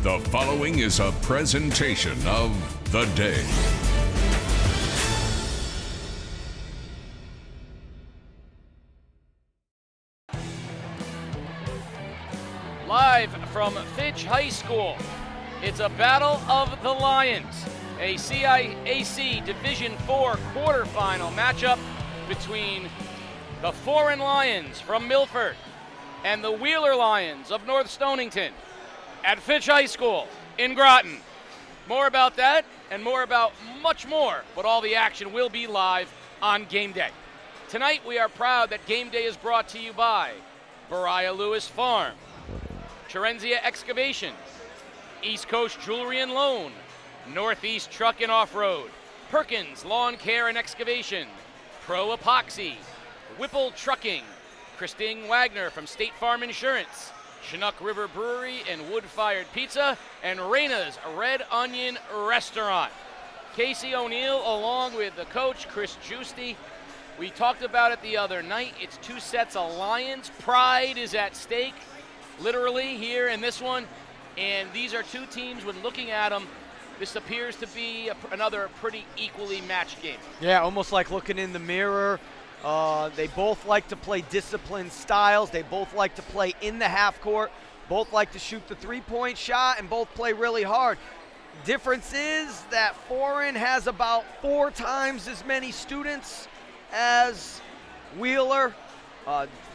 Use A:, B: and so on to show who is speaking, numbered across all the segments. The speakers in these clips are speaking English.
A: The following is a presentation of The Day.
B: Live from Fitch High School, it's a Battle of the Lions, a CIAC Division IV quarterfinal matchup between the Foran Lions from Milford and the Wheeler Lions of North Stonington at Fitch High School in Groton. More about that and more about much more, but all the action will be live on game day. Tonight we are proud that game day is brought to you by Brewer Lewis Farm, Chirenzia Excavation, East Coast Jewelry and Loan, Northeast Truck and Off-Road, Perkins Lawn Care and Excavation, Pro Epoxy, Whipple Trucking, Christine Wagner from State Farm Insurance, Chinook River Brewery and Wood Fired Pizza, and Reina's Red Onion Restaurant. Casey O'Neill along with the coach, Chris Giusti. We talked about it the other night. It's two sets of Lions. Pride is at stake, literally, here in this one. And these are two teams, when looking at them, this appears to be another pretty equally matched game.
C: Yeah, almost like looking in the mirror. They both like to play disciplined styles. They both like to play in the half court. Both like to shoot the three-point shot and both play really hard. Difference is that Foran has about 4 times as many students as Wheeler.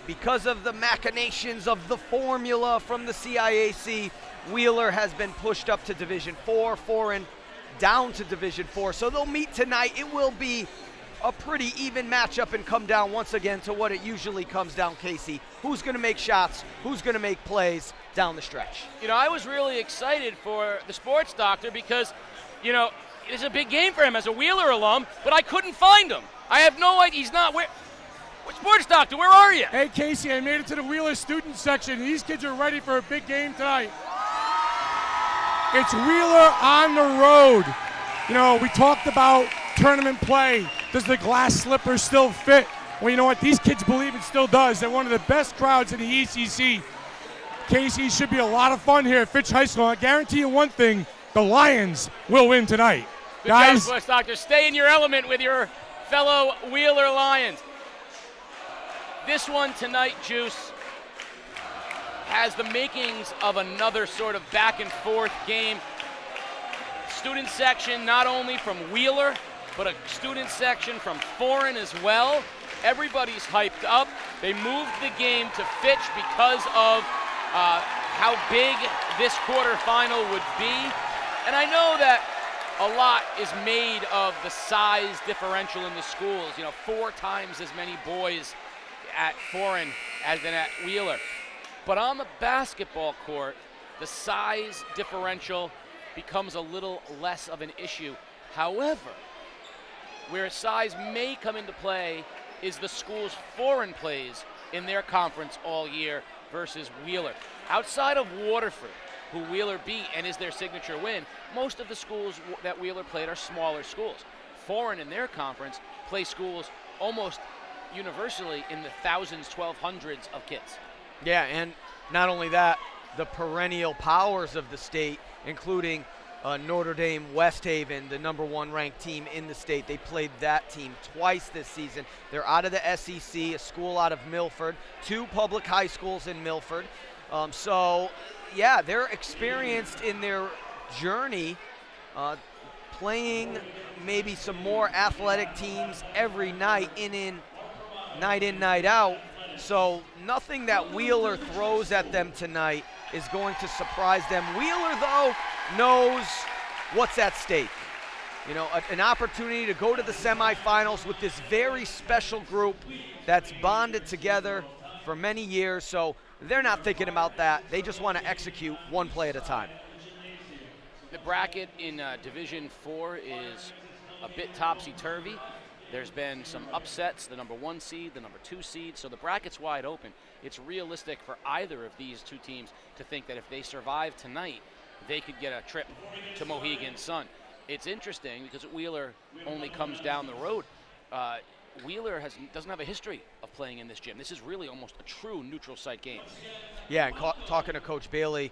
C: Because of the machinations of the formula from the CIAC, Wheeler has been pushed up to Division IV, Foran down to Division IV. So they'll meet tonight. It will be a pretty even matchup and come down once again to what it usually comes down, Casey. Who's going to make shots? Who's going to make plays down the stretch?
B: You know, I was really excited for the sports doctor because, you know, it's a big game for him as a Wheeler alum, but I couldn't find him. I have no idea. He's not where. Sports doctor, where are you?
D: Hey, Casey, I made it to the Wheeler student section. These kids are ready for a big game tonight. It's Wheeler on the road. You know, we talked about tournament play. Does the glass slipper still fit? Well, you know what? These kids believe it still does. They're one of the best crowds in the ECC. Casey, should be a lot of fun here at Fitch High School. I guarantee you one thing, the Lions will win tonight.
B: Good
D: Guys,
B: job, sports doctor. Stay in your element with your fellow Wheeler Lions. This one tonight, Juice, has the makings of another sort of back and forth game. Student section not only from Wheeler, but a student section from Foran as well. Everybody's hyped up. They moved the game to Fitch because of how big this quarterfinal would be. And I know that a lot is made of the size differential in the schools. You know, 4 times as many boys at Foran as than at Wheeler. But on the basketball court, the size differential becomes a little less of an issue. However, where size may come into play is the schools Foran plays in their conference all year versus Wheeler. Outside of Waterford, who Wheeler beat and is their signature win, most of the schools that Wheeler played are smaller schools. Foran in their conference play schools almost universally in the thousands, 1,200s of kids.
C: Yeah, and not only that, the perennial powers of the state, including Notre Dame West Haven, the #1 ranked team in the state. They played that team twice this season. They're out of the SEC, a school out of Milford, 2 public high schools in Milford. So, yeah, they're experienced in their journey playing maybe some more athletic teams every night in, night out. So nothing that Wheeler throws at them tonight is going to surprise them. Wheeler, though, knows what's at stake. You know, an opportunity to go to the semifinals with this very special group that's bonded together for many years. So they're not thinking about that. They just want to execute one play at a time.
B: The bracket in Division IV is a bit topsy-turvy. There's been some upsets, the #1 seed, the #2 seed, so the bracket's wide open. It's realistic for either of these two teams to think that if they survive tonight, they could get a trip to Mohegan Sun. It's interesting because Wheeler only comes down the road. Wheeler doesn't have a history of playing in this gym. This is really almost a true neutral site game.
C: Yeah, and talking to Coach Bailey,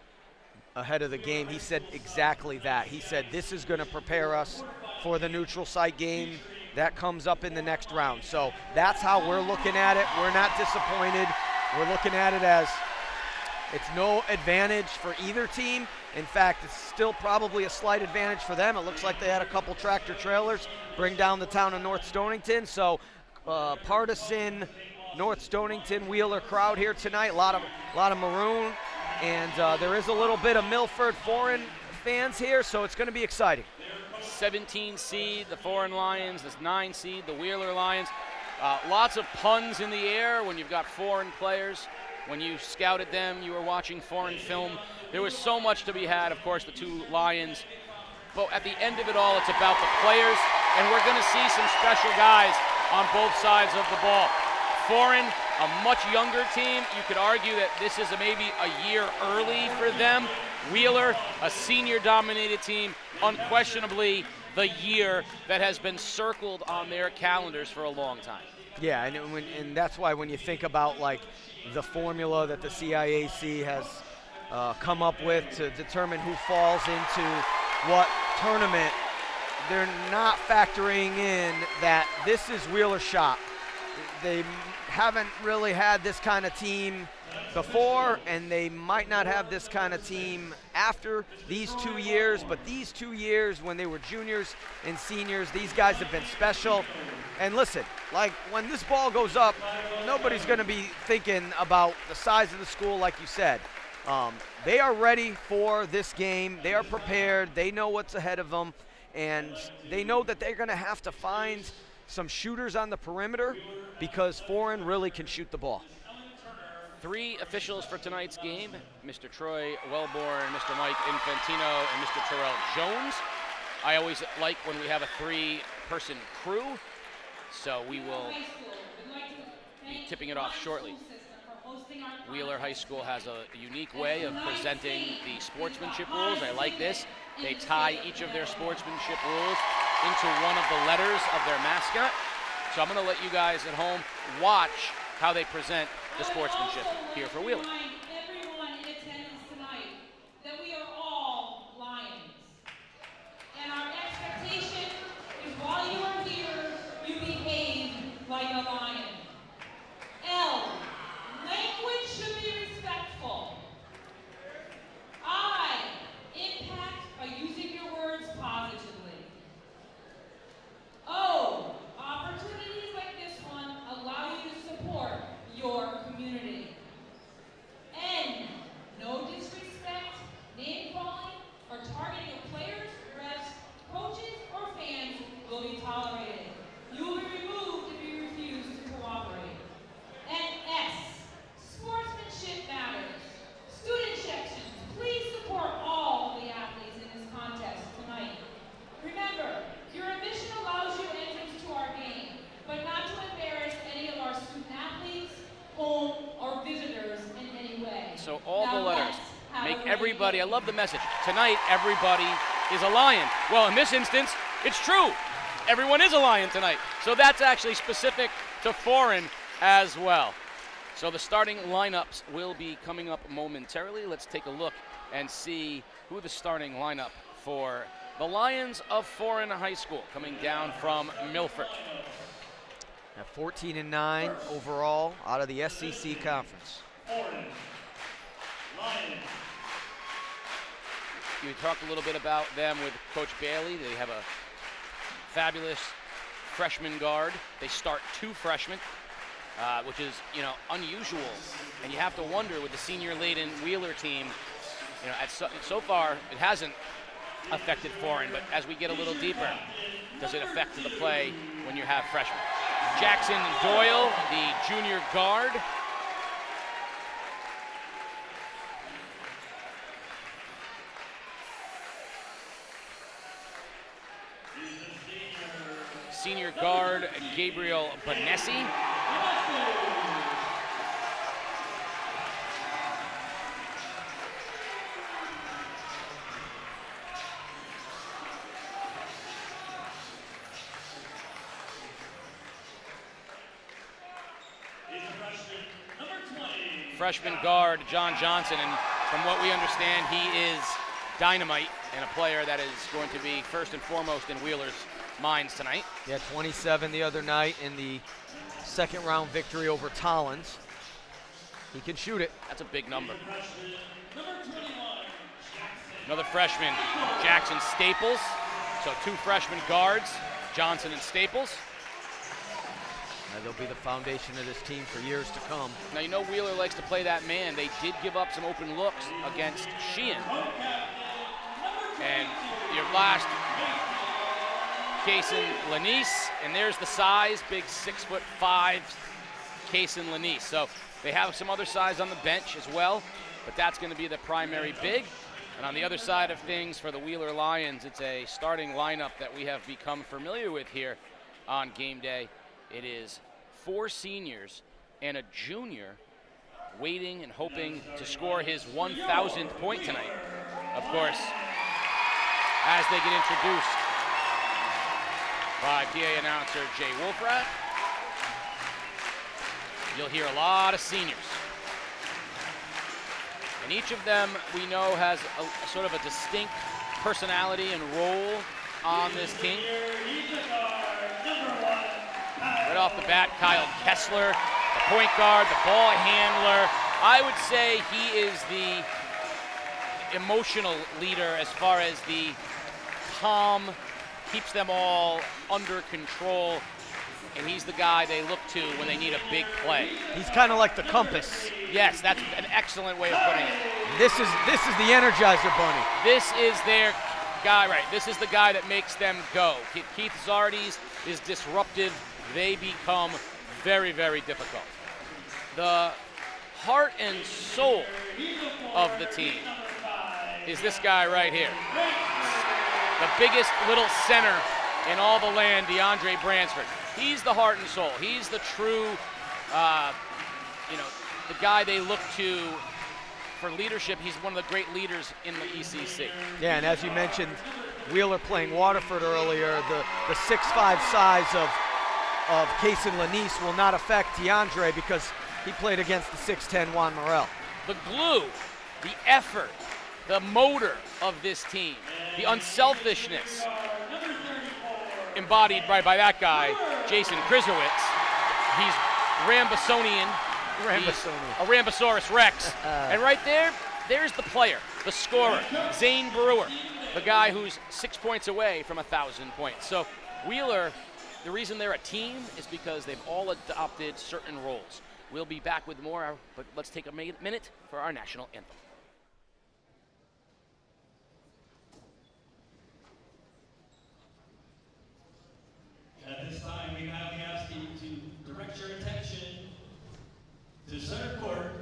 C: ahead of the game, he said exactly that. He said, this is going to prepare us for the neutral site game that comes up in the next round. So that's how we're looking at it. We're not disappointed. We're looking at it as it's no advantage for either team. In fact, it's still probably a slight advantage for them. It looks like they had a couple tractor trailers bring down the town of North Stonington. So partisan North Stonington Wheeler crowd here tonight. A lot of maroon, and there is a little bit of Milford Foran fans here, so it's going to be exciting.
B: 17 seed, the Foran Lions, this 9 seed, the Wheeler Lions. Lots of puns in the air when you've got foreign players. When you scouted them, you were watching foreign film. There was so much to be had, of course, the 2 Lions. But at the end of it all, it's about the players, and we're going to see some special guys on both sides of the ball. Foran, a much younger team. You could argue that this is maybe a year early for them. Wheeler, a senior-dominated team, unquestionably the year that has been circled on their calendars for a long time.
C: Yeah, and that's why when you think about like the formula that the CIAC has come up with to determine who falls into what tournament, they're not factoring in that this is Wheeler's shot. They haven't really had this kind of team before, and they might not have this kind of team after these 2 years, but these 2 years when they were juniors and seniors, these guys have been special. And listen, like when this ball goes up, nobody's going to be thinking about the size of the school like you said. They are ready for this game. They are prepared. They know what's ahead of them, and they know that they're going to have to find some shooters on the perimeter because Foran really can shoot the ball.
B: 3 officials for tonight's game, Mr. Troy Wellborn, Mr. Mike Infantino, and Mr. Terrell Jones. I always like when we have a 3-person crew, so we will be tipping it off shortly. Wheeler High School has a unique way of presenting the sportsmanship rules. I like this. They tie each of their sportsmanship rules into one of the letters of their mascot. So I'm going to let you guys at home watch how they present the sportsmanship here for Wheeler.
E: Everyone in attendance tonight that we are all Lions. And our expectation is while you are here, you behave like a lion. L, language should be respectful. I, impact by using your words positively. O, opportunities like this one allow you to support your community. N, no disrespect, name calling, or targeting of players, refs, coaches, or fans will be tolerated. You will be removed if you refuse to cooperate. And S, sportsmanship matters. Student sections, please support all of the athletes in this contest tonight. Remember, your admission allows you entrance to our game, but not to embarrass any of our student athletes, home, or visitors in any way.
B: So all
E: Now
B: the letters
E: let's have
B: make
E: a
B: everybody, I
E: ready.
B: love the message. Tonight, everybody is a Lion. Well, in this instance, it's true. Everyone is a Lion tonight. So that's actually specific to Foran as well. So the starting lineups will be coming up momentarily. Let's take a look and see who the starting lineup for the Lions of Foran High School coming down from Milford.
C: At 14-9 overall out of the SEC Conference.
B: You talked a little bit about them with Coach Bailey. They have a fabulous freshman guard. They start 2 freshmen, which is, unusual. And you have to wonder with the senior-laden Wheeler team, so far it hasn't affected Foran, but as we get a little deeper, does it affect the play when you have freshmen? Jackson Doyle, the junior guard. Senior guard Gabriel Bonessi. Freshman guard John Johnson, and From what we understand, he is dynamite and a player that is going to be first and foremost in Wheeler's minds tonight.
C: Yeah, 27 the other night in the second round victory over Tollins. He can shoot it.
B: That's a big number. Another freshman, Jackson Staples. So 2 freshman guards, Johnson and Staples.
C: They'll be the foundation of this team for years to come.
B: Now, you know Wheeler likes to play that man. They did give up some open looks against Sheehan. And your last, Kaysen Lanise, and there's the size, big 6'5", Kaysen Lanise. So they have some other size on the bench as well, but that's going to be the primary big. And on the other side of things for the Wheeler Lions, it's a starting lineup that we have become familiar with here on game day. It is 4 seniors and a junior waiting and hoping to score his 1,000th point tonight. Of course, as they get introduced by PA announcer Jay Wolfrat, you'll hear a lot of seniors. And each of them we know has a sort of a distinct personality and role on this team. Right off the bat, Kyle Kessler, the point guard, the ball handler. I would say he is the emotional leader as far as the calm, keeps them all under control, and he's the guy they look to when they need a big play.
C: He's kind of like the compass.
B: Yes, that's an excellent way of putting it.
C: This is the Energizer Bunny.
B: This is their guy, right? This is the guy that makes them go. Keith Zardes is disruptive. They become very, very difficult. The heart and soul of the team is this guy right here. The biggest little center in all the land, DeAndre Bransford. He's the heart and soul. He's the true, the guy they look to for leadership. He's one of the great leaders in the ECC.
C: Yeah, and as you mentioned, Wheeler playing Waterford earlier, the 6'5" size of Kaysen Lanise will not affect DeAndre because he played against the 6'10" Juan Morel.
B: The glue, the effort, the motor of this team, the unselfishness embodied by that guy, Jason Krizowitz. He's Rambisonian. He's a Rambosaurus Rex. And right there's the player, the scorer, Zane Brewer, the guy who's 6 points away from 1,000 points. So Wheeler, the reason they're a team is because they've all adopted certain roles. We'll be back with more, but let's take a minute for our national anthem.
F: At this time, we kindly ask you to direct your attention to center court.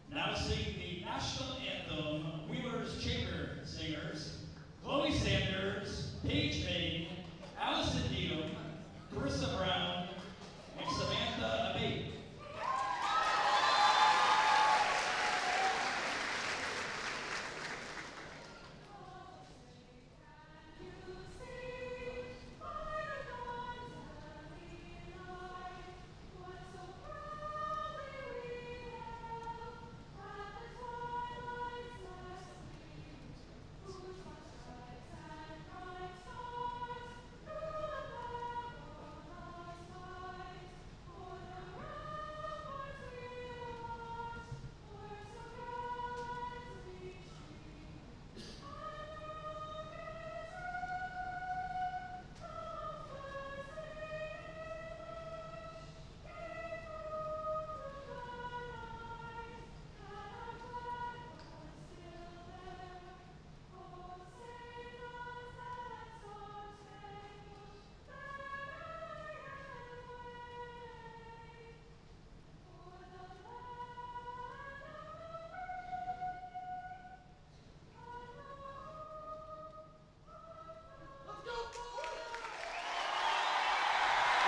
F: Now sing the national anthem, Wheeler's Chamber Singers, Chloe Sanders, Paige May, Allison Needham, Carissa Brown, and Samantha Abate.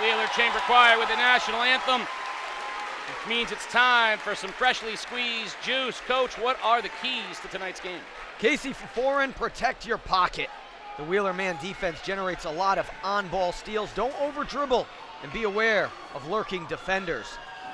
B: Wheeler Chamber Choir with the national anthem, which means it's time for some freshly squeezed juice. Coach, what are the keys to tonight's game?
C: Casey, for Foran, protect your pocket. The Wheeler man defense generates a lot of on-ball steals. Don't over-dribble and be aware of lurking defenders.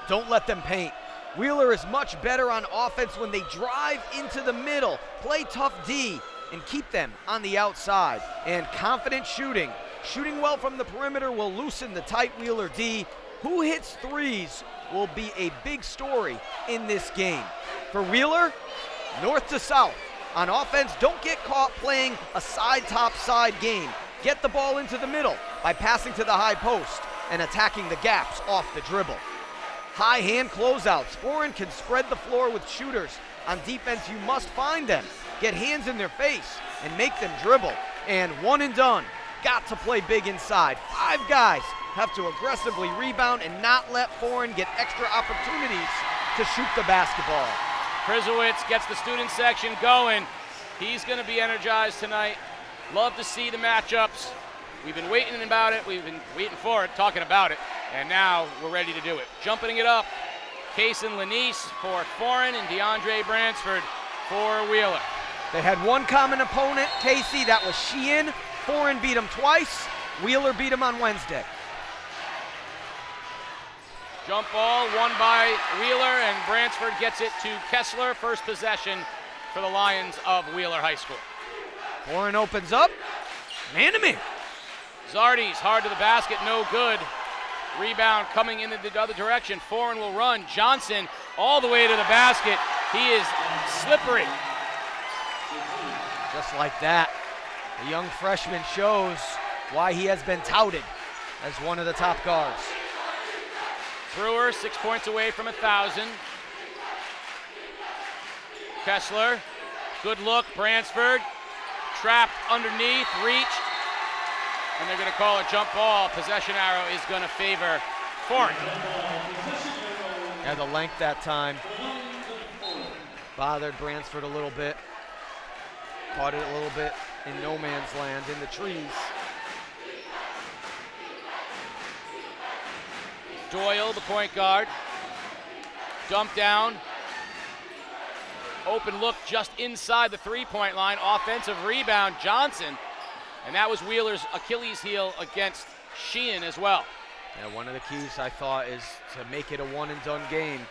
C: Don't let them paint. Wheeler is much better on offense when they drive into the middle, play tough D, and keep them on the outside. And confident shooting. Shooting well from the perimeter will loosen the tight Wheeler D. Who hits threes will be a big story in this game. For Wheeler, north to south. On offense, don't get caught playing a side-top-side game. Get the ball into the middle by passing to the high post and attacking the gaps off the dribble. High hand closeouts. Foran can spread the floor with shooters. On defense, you must find them, get hands in their face, and make them dribble. And one and done. Got to play big inside. 5 guys have to aggressively rebound and not let Foran get extra opportunities to shoot the basketball.
B: Krizowitz gets the student section going. He's going to be energized tonight. Love to see the matchups. We've been waiting about it. We've been waiting for it, talking about it. And now we're ready to do it. Jumping it up, Case and Lanice for Foran and DeAndre Bransford for Wheeler.
C: They had one common opponent, Casey. That was Sheehan. Foran beat him twice. Wheeler beat him on Wednesday.
B: Jump ball won by Wheeler, and Bransford gets it to Kessler. First possession for the Lions of Wheeler High School.
C: Foran opens up. Man to man.
B: Zardes hard to the basket, no good. Rebound coming in the other direction. Foran will run. Johnson all the way to the basket. He is slippery.
C: Just like that, the young freshman shows why he has been touted as one of the top guards.
B: Brewer 6 points away from 1,000. Kessler, good look. Bransford trapped underneath, reach, and they're going to call a jump ball. Possession arrow is going to favor Foran.
C: Yeah, the length that time bothered Bransford a little bit. Caught it a little bit in no man's land in the trees.
B: Doyle, the point guard. Dump down. Open look just inside the three-point line. Offensive rebound, Johnson. And that was Wheeler's Achilles heel against Sheehan as well.
C: Yeah, one of the keys, I thought, is to make it a one-and-done game.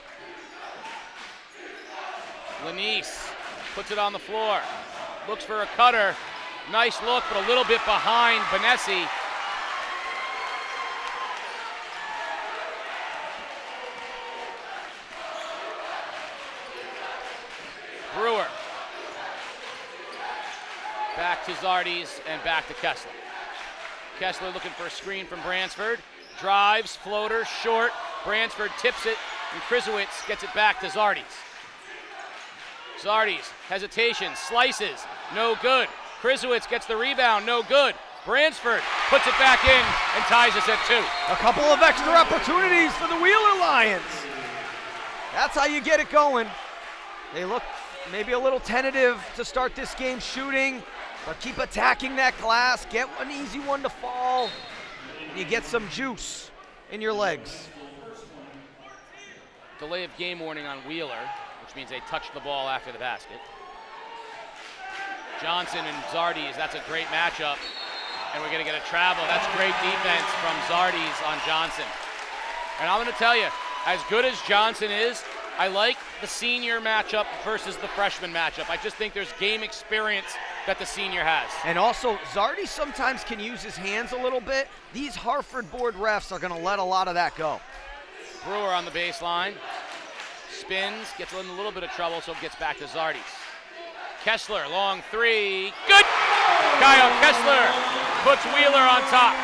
B: Lanice puts it on the floor. Looks for a cutter. Nice look, but a little bit behind Benessi. Brewer. Back to Zardes and back to Kessler. Kessler looking for a screen from Bransford. Drives, floater, short. Bransford tips it, and Krizowitz gets it back to Zardes. Zardes, hesitation, slices, no good. Krizowitz gets the rebound, no good. Bransford puts it back in and ties us at 2.
C: A couple of extra opportunities for the Wheeler Lions. That's how you get it going. They look maybe a little tentative to start this game shooting, but keep attacking that glass. Get an easy one to fall. And you get some juice in your legs.
B: Delay of game warning on Wheeler, which means they touched the ball after the basket. Johnson and Zardes, that's a great matchup. And we're gonna get a travel. That's great defense from Zardes on Johnson. And I'm gonna tell you, as good as Johnson is, I like the senior matchup versus the freshman matchup. I just think there's game experience that the senior has.
C: And also, Zardes sometimes can use his hands a little bit. These Hartford board refs are gonna let a lot of that go.
B: Brewer on the baseline. Spins, gets in a little bit of trouble, so gets back to Zardes. Kessler, long three. Good! Kyle Kessler puts Wheeler on top.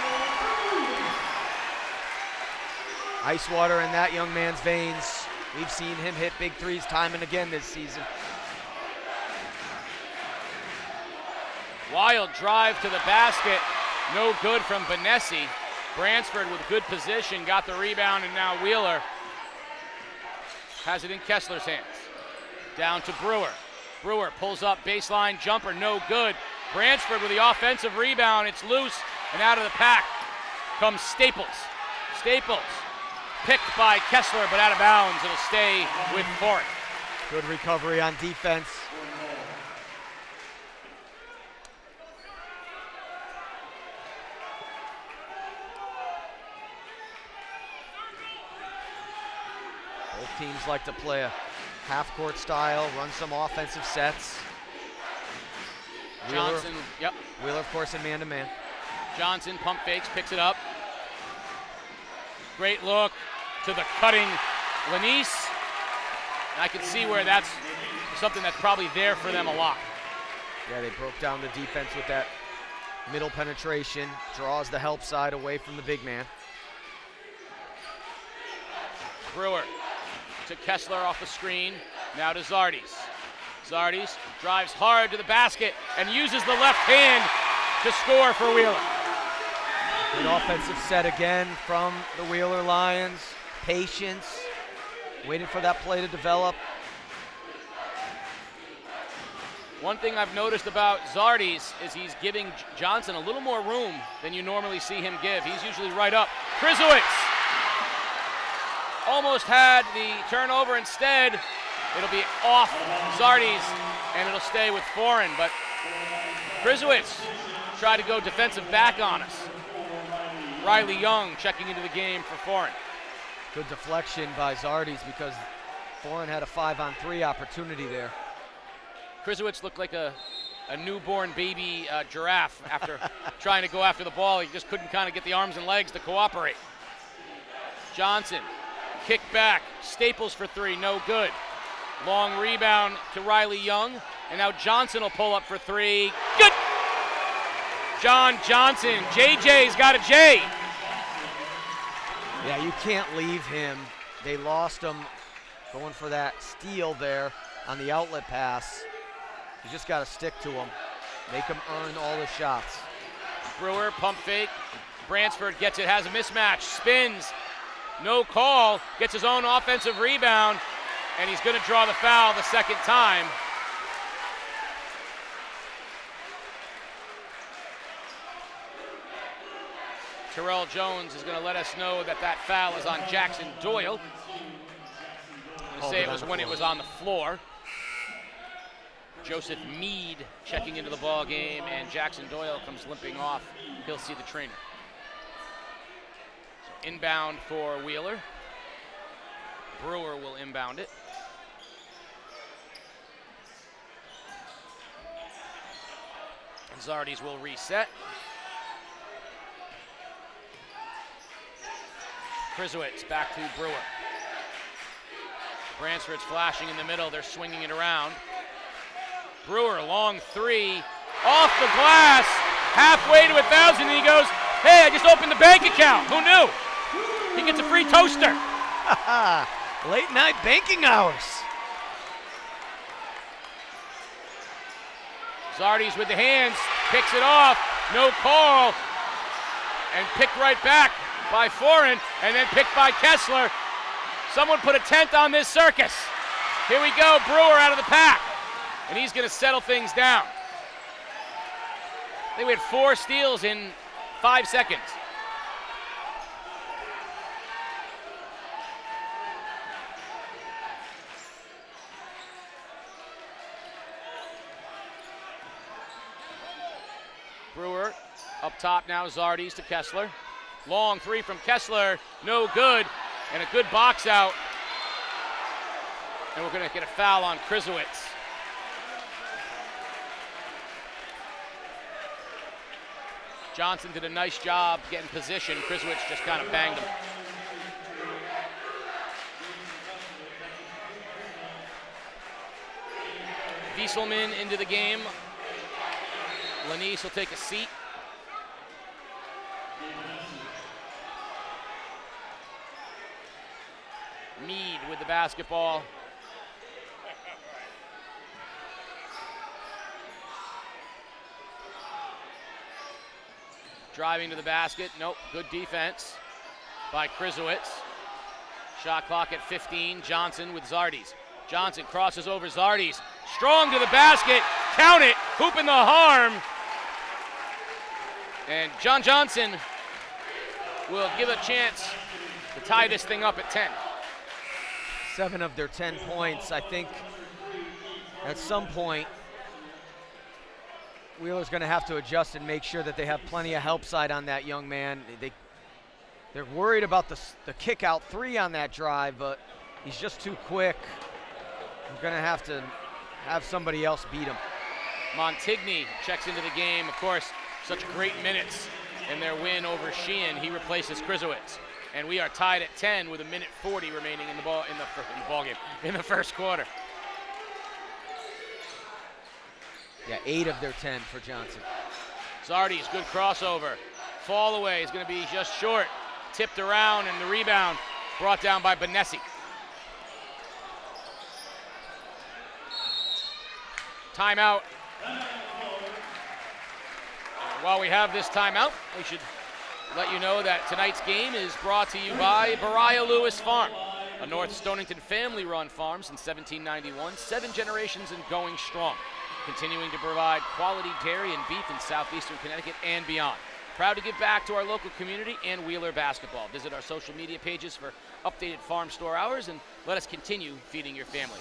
C: Ice water in that young man's veins. We've seen him hit big threes time and again this season.
B: Wild drive to the basket. No good from Benessi. Bransford with good position, got the rebound, and now Wheeler has it in Kessler's hands. Down to Brewer. Brewer pulls up, baseline jumper, no good. Bransford with the offensive rebound, it's loose, and out of the pack comes Staples. Staples picked by Kessler, but out of bounds. It'll stay with Foran.
C: Good recovery on defense. Both teams like to play a half-court style, run some offensive sets.
B: Johnson, yep.
C: Wheeler, of course, in man-to-man.
B: Johnson pump fakes, picks it up. Great look to the cutting Lanise. And I can see where that's something that's probably there for them a lot.
C: Yeah, they broke down the defense with that middle penetration, draws the help side away from the big man.
B: Brewer to Kessler off the screen, now to Zardes. Zardes drives hard to the basket and uses the left hand to score for Wheeler.
C: Good offensive set again from the Wheeler Lions. Patience, waiting for that play to develop.
B: One thing I've noticed about Zardes is he's giving Johnson a little more room than you normally see him give. He's usually right up. Krizowicz almost had the turnover. Instead, it'll be off Zardes, and it'll stay with Foran. But Krizowicz tried to go defensive back on us. Riley Young checking into the game for Foran.
C: Good deflection by Zardes because Foran had a 5-on-3 opportunity there.
B: Krizowicz looked like a newborn baby giraffe after trying to go after the ball. He just couldn't kind of get the arms and legs to cooperate. Johnson, kick back, Staples for three, no good. Long rebound to Riley Young, and now Johnson will pull up for three. Good! John Johnson, JJ's got a J.
C: Yeah, you can't leave him. They lost him going for that steal there on the outlet pass. You just got to stick to him. Make him earn all his shots.
B: Brewer, pump fake. Bransford gets it, has a mismatch, spins. No call, gets his own offensive rebound, and he's going to draw the foul the second time. Terrell Jones is going to let us know that that foul is on Jackson Doyle. I'm going to say it was when it was on the floor. Joseph Meade checking into the ball game, and Jackson Doyle comes limping off. He'll see the trainer. So inbound for Wheeler. Brewer will inbound it. Zardes will reset. Krizowicz back to Brewer. Bransford's flashing in the middle. They're swinging it around. Brewer, long three, off the glass, halfway to 1,000, and he goes, hey, I just opened the bank account. Who knew? He gets a free toaster.
C: Late night banking hours.
B: Zardes with the hands, picks it off, no call, and picked right back by Foran, and then picked by Kessler. Someone put a tent on this circus. Here we go, Brewer out of the pack, and he's going to settle things down. I think we had 4 steals in 5 seconds. Brewer up top now, Zardes to Kessler. Long three from Kessler, no good, and a good box out. And we're going to get a foul on Krizowicz. Johnson did a nice job getting position. Krizowicz just kind of banged him. Wieselman into the game. Lanise will take a seat. Meade with the basketball. Driving to the basket. Nope, good defense by Krizowicz. Shot clock at 15. Johnson with Zardes. Johnson crosses over Zardes. Strong to the basket. Count it. Hoop in the harm. And John Johnson will give a chance to tie this thing up at 10.
C: 7 of their 10 points. I think at some point, Wheeler's going to have to adjust and make sure that they have plenty of help side on that young man. They're worried about the kick out 3 on that drive, but He's just too quick. We're going to have somebody else beat him.
B: Montigny checks into the game. Of course, such great minutes in their win over Sheehan. He replaces Krizowitz. And we are tied at 10 with 1:40 remaining in the ball game, in the first quarter.
C: Yeah, 8 of their 10 for Johnson.
B: Zardes, good crossover. Fall away is going to be just short. Tipped around, and the rebound brought down by Benessi. Timeout. While we have this timeout, we should let you know that tonight's game is brought to you by Bariah Lewis Farm, a North Stonington family-run farm since 1791, 7 generations and going strong, continuing to provide quality dairy and beef in southeastern Connecticut and beyond. Proud to give back to our local community and Wheeler basketball. Visit our social media pages for updated farm store hours and let us continue feeding your family.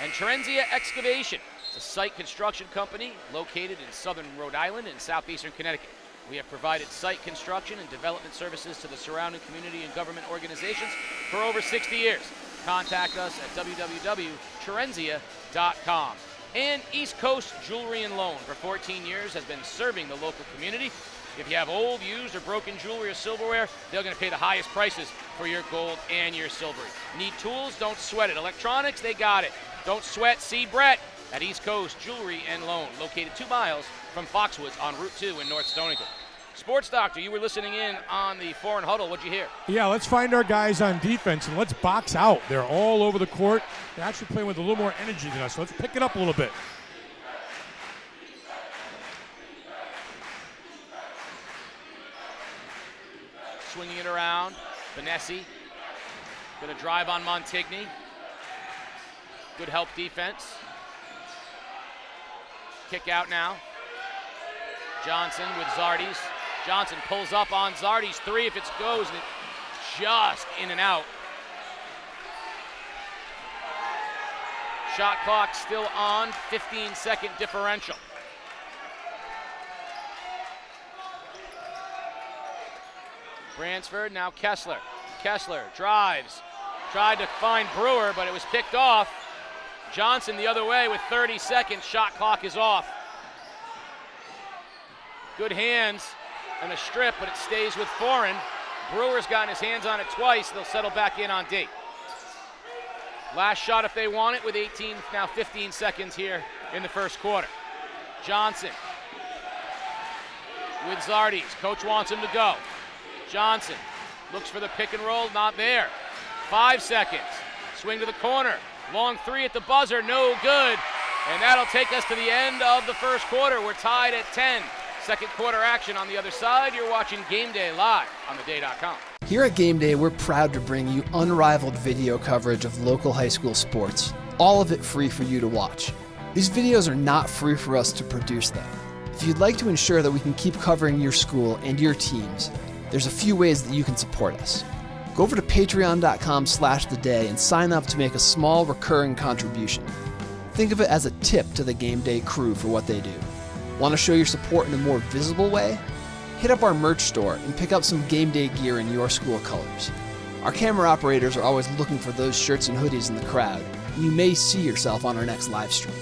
B: And Terenzia Excavation, it's a site construction company located in southern Rhode Island and southeastern Connecticut. We have provided site construction and development services to the surrounding community and government organizations for over 60 years. Contact us at www.terenzia.com. And East Coast Jewelry and Loan for 14 years has been serving the local community. If you have old, used, or broken jewelry or silverware, they're going to pay the highest prices for your gold and your silver. Need tools? Don't sweat it. Electronics? They got it. Don't sweat. See Brett at East Coast Jewelry and Loan, located 2 miles from Foxwoods on Route 2 in North Stonington. Sports Doctor, you were listening in on the Foran huddle. What'd you hear?
D: Yeah, let's find our guys on defense and let's box out. They're all over the court. They're actually playing with a little more energy than us, so let's pick it up a little bit.
B: Swinging it around. Benessi going to drive on Montigny. Good help defense. Kick out now. Johnson with Zardes. Johnson pulls up on Zardes. 3 if it goes, and it's just in and out. Shot clock still on. 15-second differential. Bransford, now Kessler. Kessler drives. Tried to find Brewer, but it was picked off. Johnson the other way with 30 seconds. Shot clock is off. Good hands and a strip, but it stays with Foran. Brewer's gotten his hands on it twice. They'll settle back in on D. Last shot if they want it with 15 seconds here in the first quarter. Johnson with Zardes. Coach wants him to go. Johnson looks for the pick and roll, not there. 5 seconds. Swing to the corner. Long 3 at the buzzer, no good. And that'll take us to the end of the first quarter. We're tied at 10. Second quarter action on the other side. You're watching Game Day live on theday.com.
G: Here at Game Day, we're proud to bring you unrivaled video coverage of local high school sports, all of it free for you to watch. These videos are not free for us to produce though. If you'd like to ensure that we can keep covering your school and your teams, there's a few ways that you can support us. Go over to patreon.com/theday and sign up to make a small recurring contribution. Think of it as a tip to the Game Day crew for what they do. Want to show your support in a more visible way? Hit up our merch store and pick up some Game Day gear in your school colors. Our camera operators are always looking for those shirts and hoodies in the crowd, and you may see yourself on our next live stream.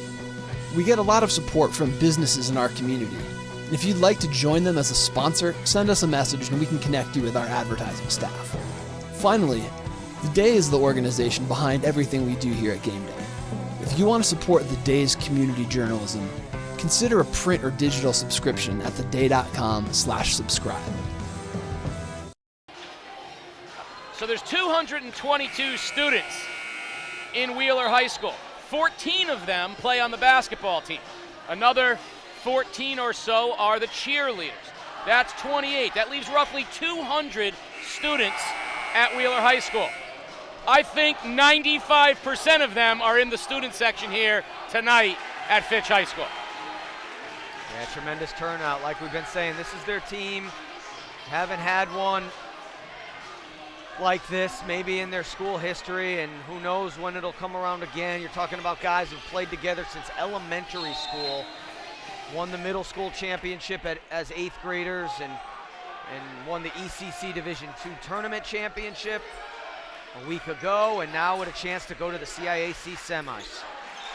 G: We get a lot of support from businesses in our community. And if you'd like to join them as a sponsor, send us a message and we can connect you with our advertising staff. Finally, The Day is the organization behind everything we do here at Game Day. If you want to support The Day's community journalism, consider a print or digital subscription at theday.com/subscribe.
B: So there's 222 students in Wheeler High School. 14 of them play on the basketball team. Another 14 or so are the cheerleaders. That's 28. That leaves roughly 200 students at Wheeler High School. I think 95% of them are in the student section here tonight at Fitch High School.
C: Yeah, tremendous turnout. Like we've been saying, this is their team. Haven't had one like this maybe in their school history, and who knows when it'll come around again. You're talking about guys who've played together since elementary school, won the middle school championship as 8th graders, and won the ECC Division II tournament championship. a week ago, and now with a chance to go to the CIAC semis.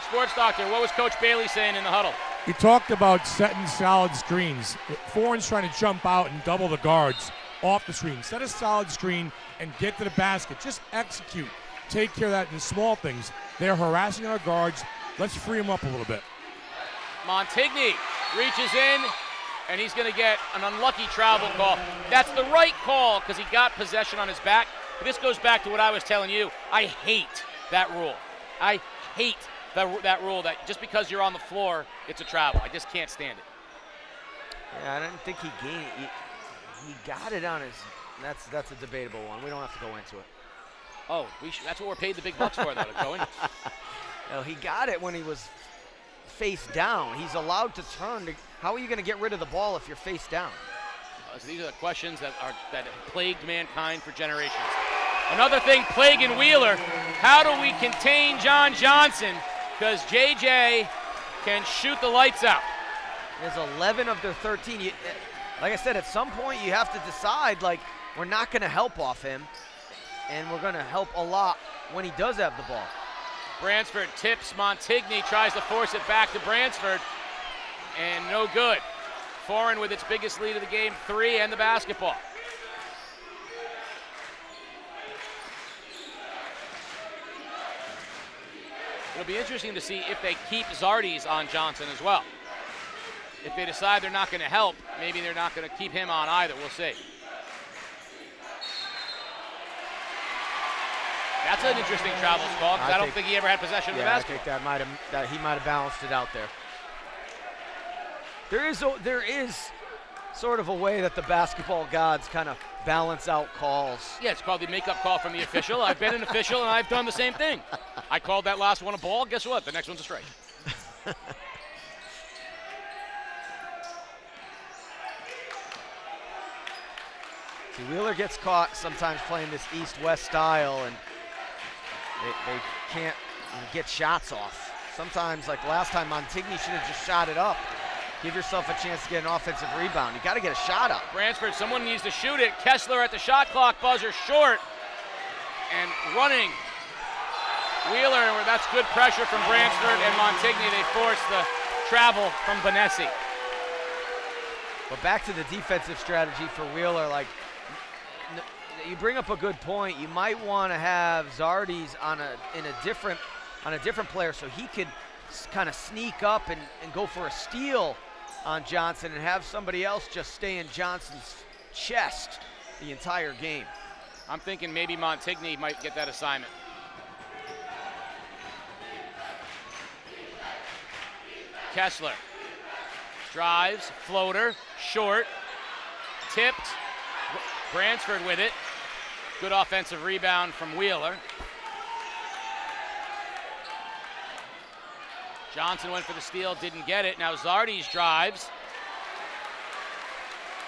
B: Sports Doctor, what was Coach Bailey saying in the huddle?
D: He talked about setting solid screens. Foran's trying to jump out and double the guards off the screen. Set a solid screen and get to the basket. Just execute. Take care of that in the small things. They're harassing our guards. Let's free them up a little bit.
B: Montigny reaches in, and he's going to get an unlucky travel call. That's the right call because he got possession on his back. But this goes back to what I was telling you. I hate that rule. I hate that rule that just because you're on the floor, it's a travel. I just can't stand it.
C: Yeah, I didn't think he gained it. He got it on his. That's a debatable one. We don't have to go into it.
B: Oh, that's what we're paid the big bucks for, though, to go in.
C: No, he got it when he was face down. He's allowed to turn. How are you going to get rid of the ball if you're face down?
B: So these are the questions that have plagued mankind for generations. Another thing plaguing Wheeler, how do we contain John Johnson? Because JJ can shoot the lights out.
C: There's 11 of their 13. Like I said, at some point you have to decide, like, we're not going to help off him, and we're going to help a lot when he does have the ball.
B: Bransford tips Montigny, tries to force it back to Bransford, and no good. Foran with its biggest lead of the game, 3 and the basketball. It'll be interesting to see if they keep Zardes on Johnson as well. If they decide they're not going to help, maybe they're not going to keep him on either. We'll see. That's an interesting travels call because I don't think he ever had possession of the basketball.
C: I think that he might have balanced it out there. There is sort of a way that the basketball gods kind of balance out calls.
B: Yeah, it's called the makeup call from the official. I've been an official and I've done the same thing. I called that last one a ball. Guess what? The next one's a strike.
C: See, Wheeler gets caught sometimes playing this east-west style, and they can't get shots off. Sometimes, like last time, Montigny should have just shot it up. Give yourself a chance to get an offensive rebound. You got to get a shot up.
B: Bransford, someone needs to shoot it. Kessler at the shot clock buzzer, short and running. Wheeler, and that's good pressure from Bransford and Montigny. They force the travel from Benessi.
C: But back to the defensive strategy for Wheeler, like, you bring up a good point. You might want to have Zardes on a different player so he could kind of sneak up and go for a steal on Johnson and have somebody else just stay in Johnson's chest the entire game.
B: I'm thinking maybe Montigny might get that assignment. Kessler drives, floater, short, tipped, Bransford with it. Good offensive rebound from Wheeler. Johnson went for the steal, didn't get it. Now Zardes drives.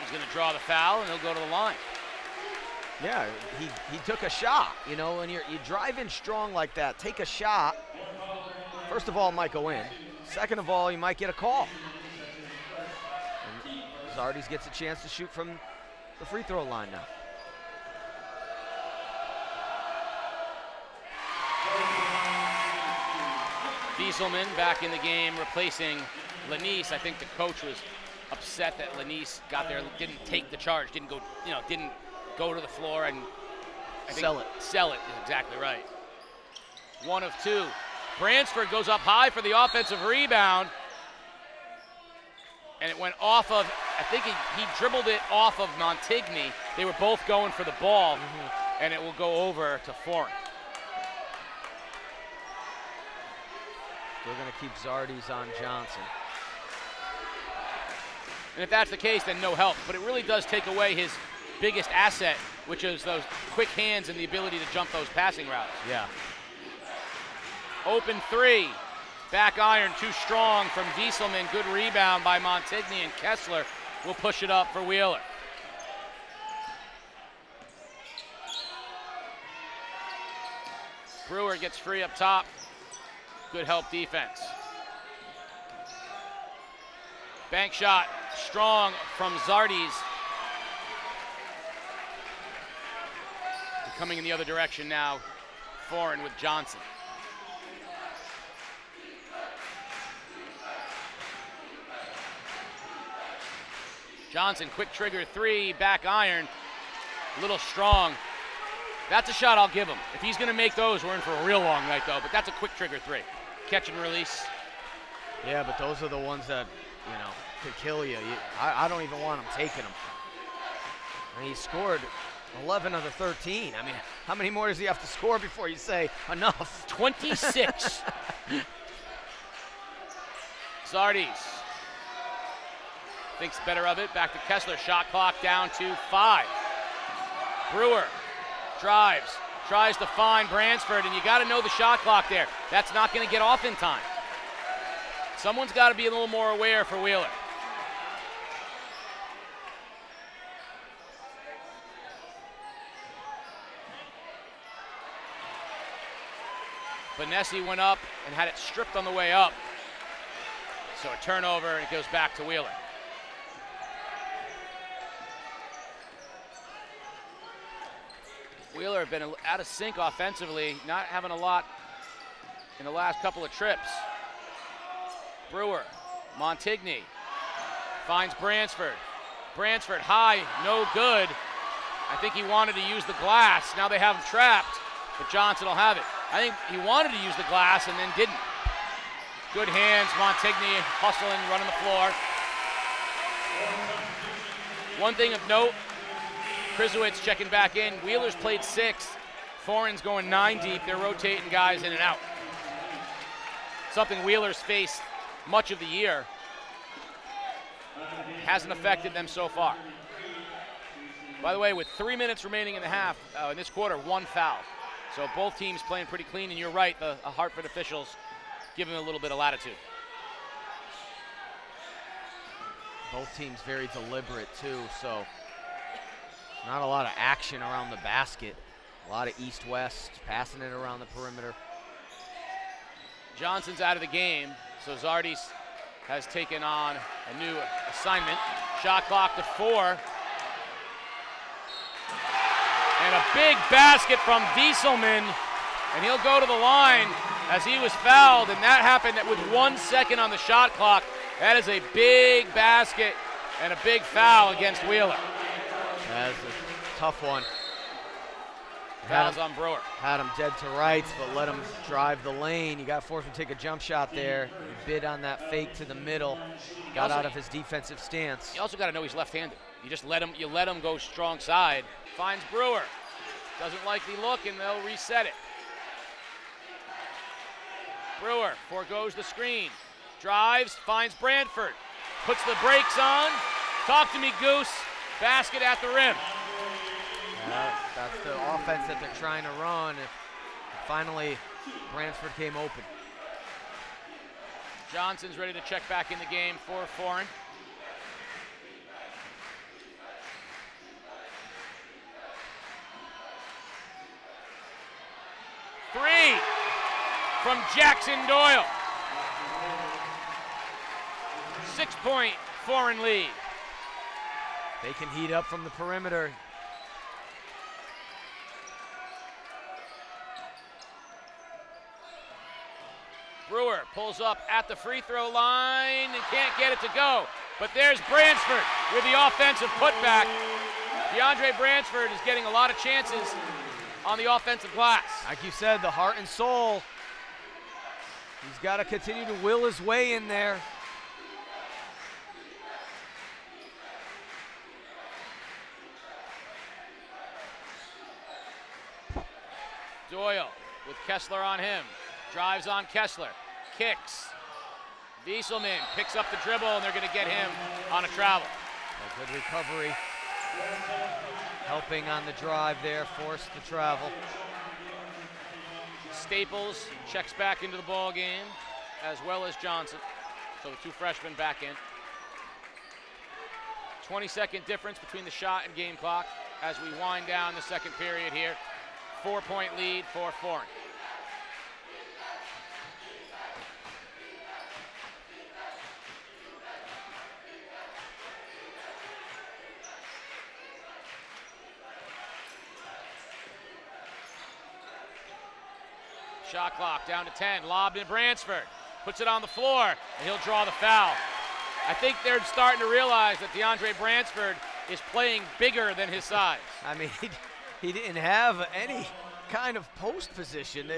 B: He's going to draw the foul, and he'll go to the line.
C: Yeah, he took a shot. You know, when you drive in strong like that, take a shot. First of all, it might go in. Second of all, you might get a call. And Zardes gets a chance to shoot from the free throw line now.
B: Wieselman back in the game, replacing Lanise. I think the coach was upset that Lanise got there, didn't take the charge, didn't go to the floor and
C: Sell it.
B: Sell it is exactly right. 1 of 2. Bransford goes up high for the offensive rebound, and it went off of, I think he dribbled it off of Montigny. They were both going for the ball, and it will go over to Foran.
C: We're going to keep Zardes on Johnson.
B: And if that's the case, then no help. But it really does take away his biggest asset, which is those quick hands and the ability to jump those passing routes.
C: Yeah.
B: Open 3. Back iron too strong from Wieselman. Good rebound by Montigny, and Kessler will push it up for Wheeler. Brewer gets free up top. Good help defense. Bank shot, strong from Zardes. coming in the other direction now. Foran with Johnson. Johnson, quick trigger three, back iron, a little strong. That's a shot I'll give him. If he's gonna make those, we're in for a real long night though, but that's a quick trigger three. Catch and release.
C: Yeah, but those are the ones that, you know, could kill you. I don't even want him taking them. And he scored 11 of the 13. I mean, how many more does he have to score before you say enough?
B: 26. Zardes thinks better of it. Back to Kessler. Shot clock down to 5. Brewer drives, tries to find Bransford, and you got to know the shot clock there. That's not going to get off in time. Someone's got to be a little more aware for Wheeler. Vanessy went up and had it stripped on the way up. So a turnover, and it goes back to Wheeler. Wheeler have been out of sync offensively, not having a lot in the last couple of trips. Brewer, Montigny finds Bransford. Bransford high, no good. I think he wanted to use the glass. Now they have him trapped, but Johnson will have it. I think he wanted to use the glass and then didn't. Good hands, Montigny hustling, running the floor. One thing of note, Krzyzewicz checking back in. Wheeler's played 6. Foran's going 9 deep. They're rotating guys in and out. Something Wheeler's faced much of the year. Hasn't affected them so far. By the way, with 3 minutes remaining in the half, in this quarter, 1 foul. So both teams playing pretty clean, and you're right, the Hartford officials give them a little bit of latitude.
C: Both teams very deliberate too, so not a lot of action around the basket. A lot of east-west, passing it around the perimeter.
B: Johnson's out of the game, so Zardes has taken on a new assignment. Shot clock to 4. And a big basket from Wieselman, and he'll go to the line as he was fouled, and that happened with 1 second on the shot clock. That is a big basket and a big foul against Wheeler.
C: That's a tough one.
B: Fouls on Brewer.
C: Had him dead to rights, but let him drive the lane. You got to force him to take a jump shot there. He bid on that fake to the middle. Got out of his defensive stance.
B: You also got to know he's left-handed. You just let him go strong side. Finds Brewer. Doesn't like the look, and they'll reset it. Brewer forgoes the screen. Drives, finds Brantford. Puts the brakes on. Talk to me, Goose. Basket at the rim.
C: That's the offense that they're trying to run. And finally, Bransford came open.
B: Johnson's ready to check back in the game for Foran. Three from Jackson Doyle. 6-point Foran lead.
C: They can heat up from the perimeter.
B: Brewer pulls up at the free throw line and can't get it to go. But there's Bransford with the offensive putback. DeAndre Bransford is getting a lot of chances on the offensive glass.
C: Like you said, the heart and soul. He's got to continue to will his way in there.
B: Doyle with Kessler on him. Drives on Kessler. Kicks. Wieselman picks up the dribble, and they're going to get him on a travel.
C: A good recovery. Helping on the drive there, forced the travel.
B: Staples checks back into the ball game, as well as Johnson. So the two freshmen back in. 20-second difference between the shot and game clock as we wind down the second period here. 4-point lead for Foran. Shot clock down to 10. Lobbed in Bransford. Puts it on the floor, and he'll draw the foul. I think they're starting to realize that DeAndre Bransford is playing bigger than his size.
C: I mean, he didn't have any kind of post position.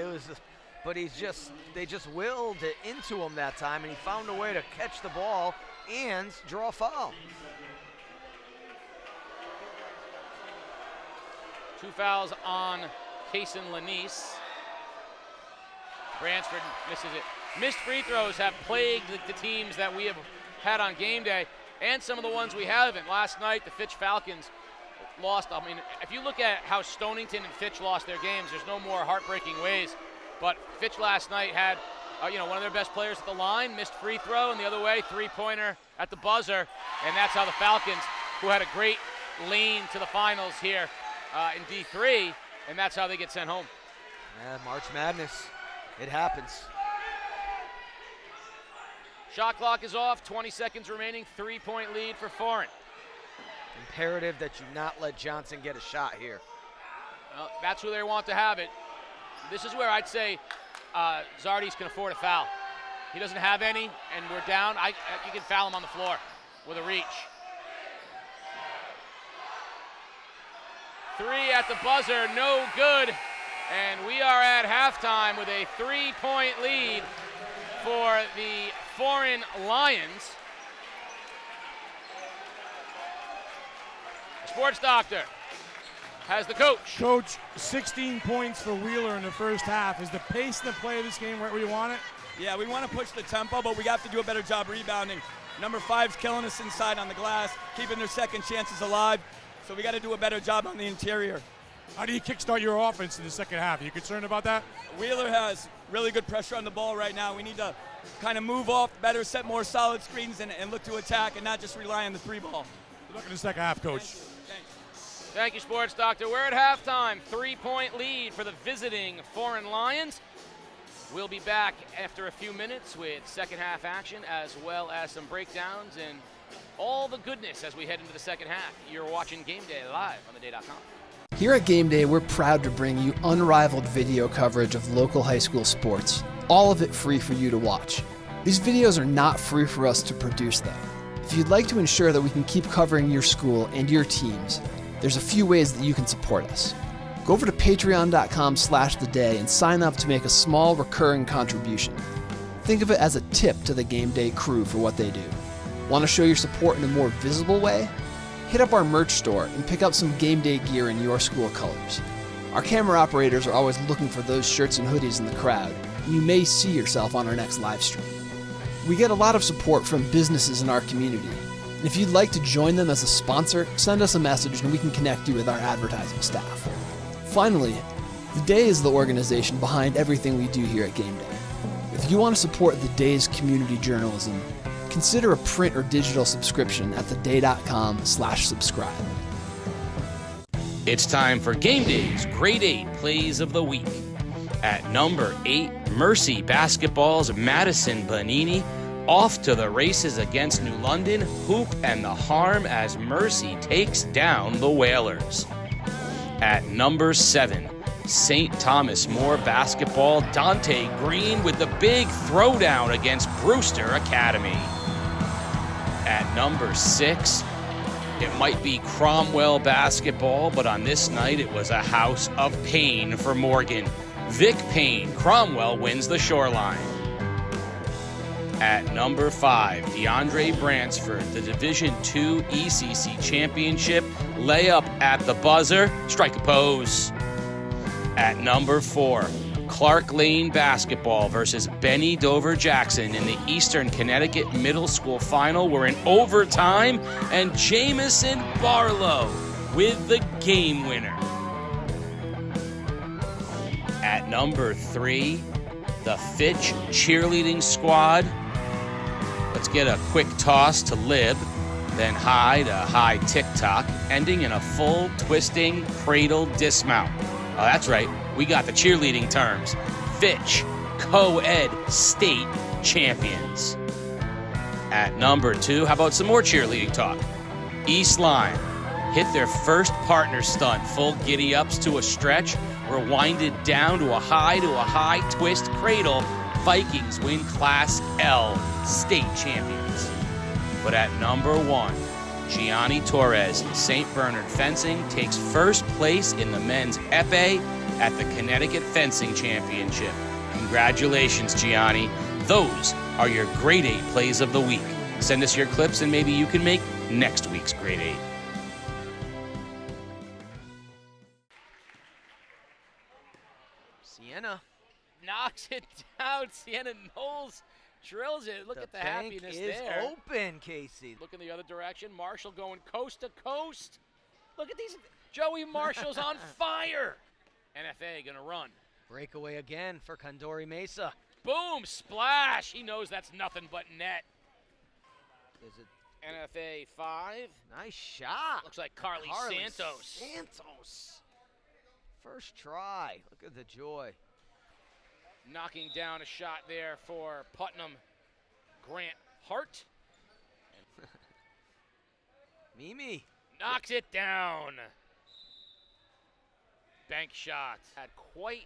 C: But they just willed it into him that time, and he found a way to catch the ball and draw a foul.
B: 2 fouls on Kaysen Lanise. Bransford misses it. Missed free throws have plagued the teams that we have had on game day, and some of the ones we haven't. Last night, the Fitch Falcons lost. I mean, if you look at how Stonington and Fitch lost their games, there's no more heartbreaking ways. But Fitch last night had, one of their best players at the line, missed free throw, and the other way, three-pointer at the buzzer. And that's how the Falcons, who had a great lean to the finals here in D3, and that's how they get sent home.
C: Yeah, March Madness. It happens.
B: Shot clock is off, 20 seconds remaining, 3-point lead for Foran.
C: Imperative that you not let Johnson get a shot here.
B: Well, that's who they want to have it. This is where I'd say Zardes can afford a foul. He doesn't have any, and we're down. You can foul him on the floor with a reach. 3 at the buzzer, no good. And we are at halftime with a 3-point lead for the Foran Lions. Sports Doctor has the coach.
D: Coach, 16 points for Wheeler in the first half. Is the pace and the play of this game right where you want it?
H: Yeah, we want to push the tempo, but we have to do a better job rebounding. Number 5's killing us inside on the glass, keeping their second chances alive. So we got to do a better job on the interior.
D: How do you kickstart your offense in the second half? Are you concerned about that?
H: Wheeler has really good pressure on the ball right now. We need to kind of move off better, set more solid screens, and look to attack and not just rely on the 3-ball.
D: Good luck in the second half, Coach.
B: Thank you, Sports Doctor. We're at halftime. 3-point lead for the visiting Foran Lions. We'll be back after a few minutes with second half action as well as some breakdowns and all the goodness as we head into the second half. You're watching Game Day live on theday.com.
G: Here at Game Day, we're proud to bring you unrivaled video coverage of local high school sports, all of it free for you to watch. These videos are not free for us to produce them. If you'd like to ensure that we can keep covering your school and your teams, there's a few ways that you can support us. Go over to patreon.com/theday and sign up to make a small recurring contribution. Think of it as a tip to the Game Day crew for what they do. Want to show your support in a more visible way? Hit up our merch store and pick up some Game Day gear in your school colors. Our camera operators are always looking for those shirts and hoodies in the crowd, and you may see yourself on our next live stream. We get a lot of support from businesses in our community, and if you'd like to join them as a sponsor, send us a message and we can connect you with our advertising staff. Finally, The Day is the organization behind everything we do here at Game Day. If you want to support The Day's community journalism, consider a print or digital subscription at theday.com/subscribe.
B: It's time for Game Day's Grade 8 Plays of the Week. At number 8, Mercy Basketball's Madison Bonini off to the races against New London, hoop and the harm as Mercy takes down the Whalers. At number 7, St. Thomas More Basketball, Dante Green with the big throwdown against Brewster Academy. At number 6, it might be Cromwell Basketball, but on this night it was a house of pain for Morgan. Vic Payne, Cromwell wins the Shoreline. At number 5, DeAndre Bransford, the Division II ECC Championship, layup at the buzzer, strike a pose. At number 4, Clark Lane Basketball versus Benny Dover Jackson in the Eastern Connecticut Middle School Final. We're in overtime, and Jamison Barlow with the game winner. At number 3, the Fitch cheerleading squad. Let's get a quick toss to Lib, then high to high tick-tock, ending in a full twisting cradle dismount. Oh, that's right, we got the cheerleading terms. Fitch co-ed state champions. At number 2, how about some more cheerleading talk? East Line, hit their first partner stunt. Full giddy-ups to a stretch, rewinded down to a high twist cradle. Vikings win Class L state champions. But at number 1, Gianni Torres, St. Bernard Fencing, takes first place in the men's epee at the Connecticut Fencing Championship. Congratulations, Gianni. Those are your Grade 8 plays of the week. Send us your clips and maybe you can make next week's Grade 8.
C: Sienna
B: Knocks it down. Sienna Knowles drills it. Look at the happiness
C: is
B: there.
C: Open, Casey.
B: Look in the other direction. Marshall going coast to coast. Look at these. Joey Marshall's on fire. NFA going to run.
C: Breakaway again for Condori Mesa.
B: Boom, splash. He knows that's nothing but net.
C: Is it
B: NFA 5.
C: nice shot?
B: Looks like Carly Santos.
C: Santos. First try. Look at the joy.
B: Knocking down a shot there for Putnam. Grant Hart.
C: Mimi.
B: Knocks it down. Bank shot. Had quite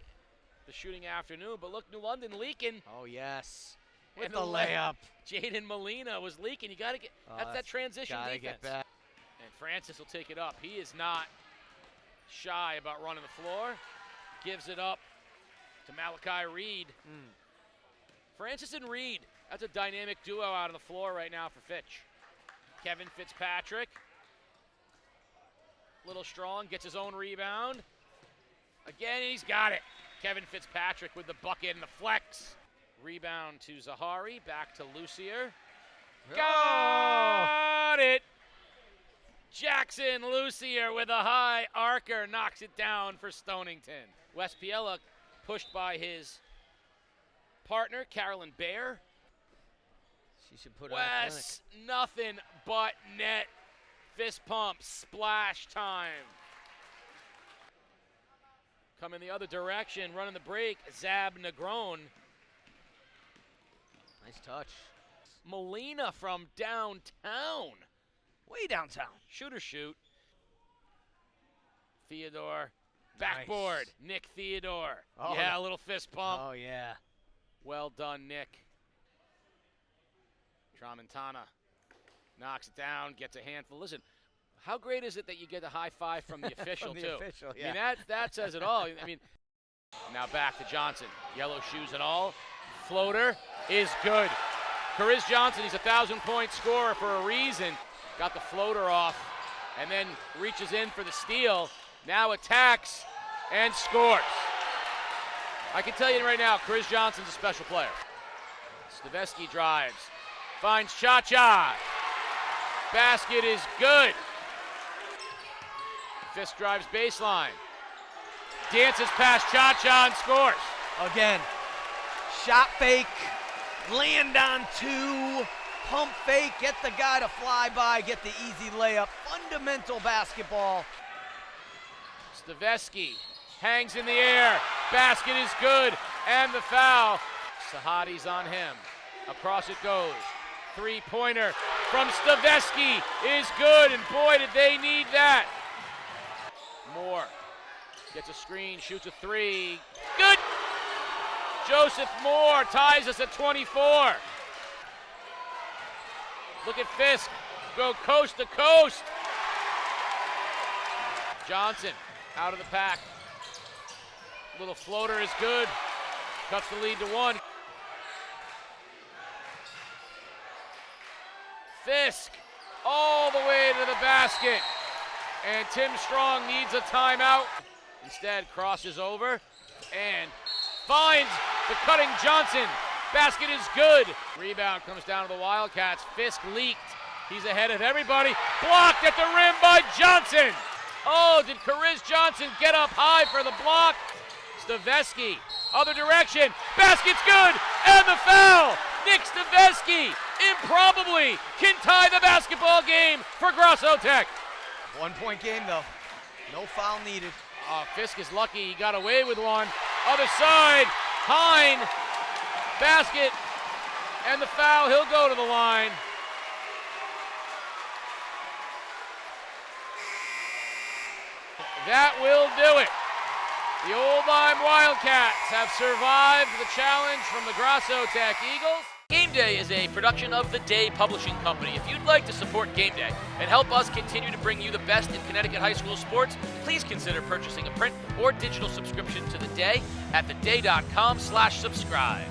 B: the shooting afternoon, but look, New London leaking.
C: Oh, yes. With
B: And
C: the layup.
B: Jaden Molina was leaking. You got to get, that's that transition
C: Gotta
B: defense.
C: get back.
B: And Francis will take it up. He is not shy about running the floor. Gives it up to Malachi Reed. Francis and Reed, that's a dynamic duo out on the floor right now for Fitch. Kevin Fitzpatrick, little strong, gets his own rebound. Again, he's got it. Kevin Fitzpatrick with the bucket and the flex. Rebound to Zahari, back to Lucier. Got it! Jackson Lucier with a high arcer knocks it down for Stonington. Wes Piella pushed by his partner, Carolyn Bear.
C: She should put on a clinic.
B: Wes, nothing but net. Fist pump, splash time. Coming the other direction, running the break, Zab Negron.
C: Nice touch.
B: Molina from downtown.
C: Way downtown.
B: Shoot or shoot. Theodore, backboard.
C: Nice.
B: Nick Theodore.
C: Oh,
B: yeah, a little fist pump.
C: Oh, yeah.
B: Well done, Nick. Tramontana knocks it down, gets a handful. Listen, how great is it that you get a high five from the official,
C: From the official, yeah.
B: I mean, that says it all. I mean, now back to Johnson. Yellow shoes and all. Floater is good. Chris Johnson, he's a 1,000-point scorer for a reason. Got the floater off and then reaches in for the steal. Now attacks and scores. I can tell you right now, Chris Johnson's a special player. Stavesky drives, finds Cha-Cha. Basket is good. Fisk drives baseline. Dances past Cha-Cha and scores.
C: Again, shot fake, land on two, pump fake, get the guy to fly by, get the easy layup. Fundamental basketball.
B: Stavesky hangs in the air. Basket is good, and the foul. Sahadi's on him. Across it goes. Three-pointer from Stavesky is good, and boy, did they need that. Moore gets a screen, shoots a three. Good! Joseph Moore ties us at 24. Look at Fisk go coast to coast. Johnson out of the pack. Little floater is good. Cuts the lead to one. Fisk all the way to the basket. And Tim Strong needs a timeout. Instead, crosses over and finds the cutting Johnson. Basket is good. Rebound comes down to the Wildcats. Fisk leaked. He's ahead of everybody. Blocked at the rim by Johnson. Oh, did Chris Johnson get up high for the block? Stavesky, other direction. Basket's good, and the foul. Nick Stavesky, improbably, can tie the basketball game for Grosso Tech.
C: 1 point game though. No foul needed.
B: Fisk is lucky he got away with one. Other side, Hine, basket, and the foul. He'll go to the line. that will do it. The Old Lyme Wildcats have survived the challenge from the Grasso Tech Eagles. Game Day is a production of The Day Publishing Company. If you'd like to support Game Day and help us continue to bring you the best in Connecticut high school sports, please consider purchasing a print or digital subscription to The Day at theday.com/subscribe.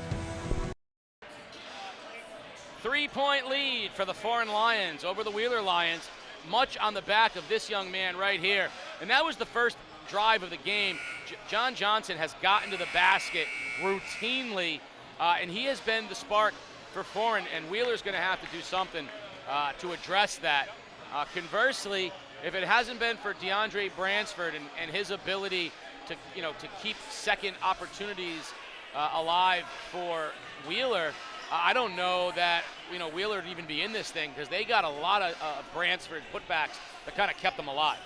B: 3-point lead for the Foran Lions over the Wheeler Lions, much on the back of this young man right here. And that was the first drive of the game. John Johnson has gotten to the basket routinely, and he has been the spark for Foran, and Wheeler's going to have to do something to address that. Conversely, if it hasn't been for DeAndre Bransford and his ability to keep second opportunities alive for Wheeler, I don't know that Wheeler would even be in this thing, because they got a lot of Bransford putbacks that kind of kept them alive.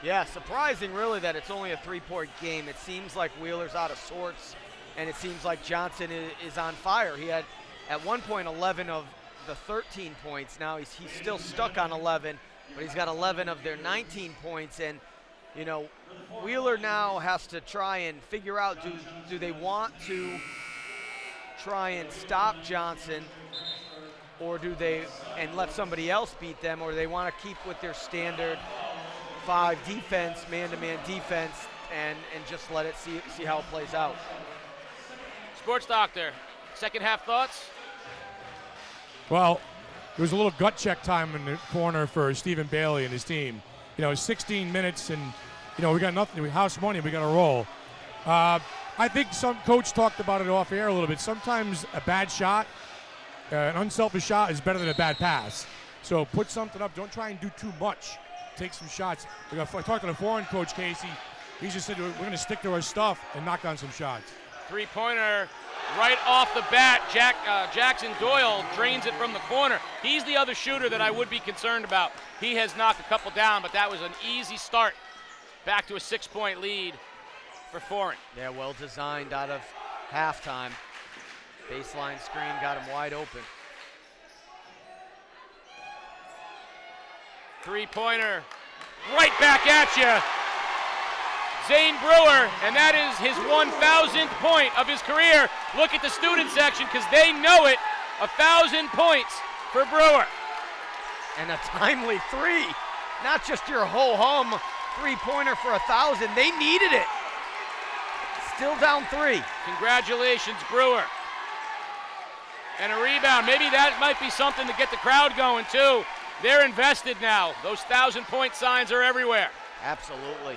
C: Yeah, surprising really that it's only a 3-point game. It seems like Wheeler's out of sorts, and it seems like Johnson is on fire. He had at one point 11 of the 13 points. Now he's still stuck on 11, but he's got 11 of their 19 points. And Wheeler now has to try and figure out, do they want to try and stop Johnson, or do they and let somebody else beat them, or they want to keep with their standard 5 defense, man-to-man defense, and just let it see how it plays out.
B: Sports Doctor, second half thoughts?
D: Well, there was a little gut check time in the corner for Stephen Bailey and his team. 16 minutes, and we got nothing. We house money. We got to roll. I think some coach talked about it off air a little bit. Sometimes a bad shot, an unselfish shot, is better than a bad pass. So put something up. Don't try and do too much. Take some shots. I talked to the Foran coach, Casey. He just said we're going to stick to our stuff and knock on some shots.
B: 3-pointer right off the bat. Jackson Doyle drains it from the corner. He's the other shooter that I would be concerned about. He has knocked a couple down, but that was an easy start. Back to a 6-point lead for Foran.
C: Yeah, well designed out of halftime. Baseline screen got him wide open.
B: 3-pointer right back at you. Zane Brewer, and that is his 1,000th point of his career. Look at the student section, because they know it. 1,000 points for Brewer.
C: And a timely 3. Not just your ho-hum 3-pointer for 1,000. They needed it. Still down 3.
B: Congratulations, Brewer. And a rebound. Maybe that might be something to get the crowd going, too. They're invested now. Those 1,000-point signs are everywhere.
C: Absolutely.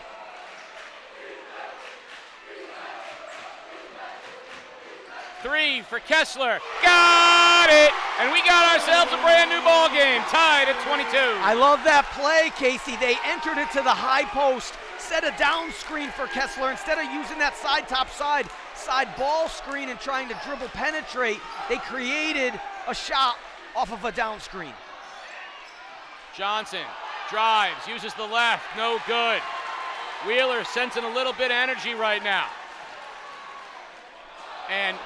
B: Three for Kessler. Got it! And we got ourselves a brand new ball game, tied at 22.
C: I love that play, Casey. They entered it to the high post, set a down screen for Kessler. Instead of using that side ball screen and trying to dribble penetrate, they created a shot off of a down screen.
B: Johnson drives, uses the left, no good. Wheeler sensing a little bit of energy right now. And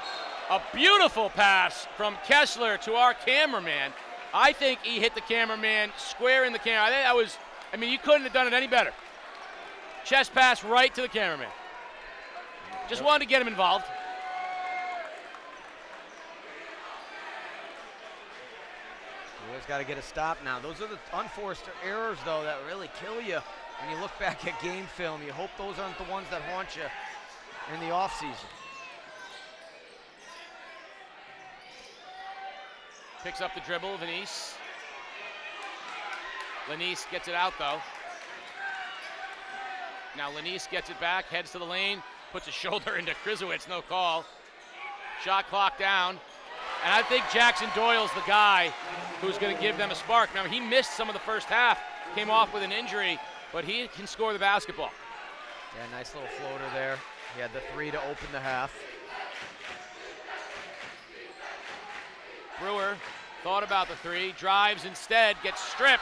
B: a beautiful pass from Kessler to our cameraman. I think he hit the cameraman square in the camera. I mean, you couldn't have done it any better. Chest pass right to the cameraman. Just wanted to get him involved.
C: Always got to get a stop now. Those are the unforced errors, though, that really kill you when you look back at game film. You hope those aren't the ones that haunt you in the offseason.
B: Picks up the dribble, Venice. Lanice gets it out, though. Now Lanice gets it back, heads to the lane, puts a shoulder into Krizowitz, no call. Shot clock down. And I think Jackson Doyle's the guy who's going to give them a spark. Now, he missed some of the first half, came off with an injury, but he can score the basketball.
C: Yeah, nice little floater there. He had the 3 to open the half.
B: Brewer thought about the 3, drives instead, gets stripped.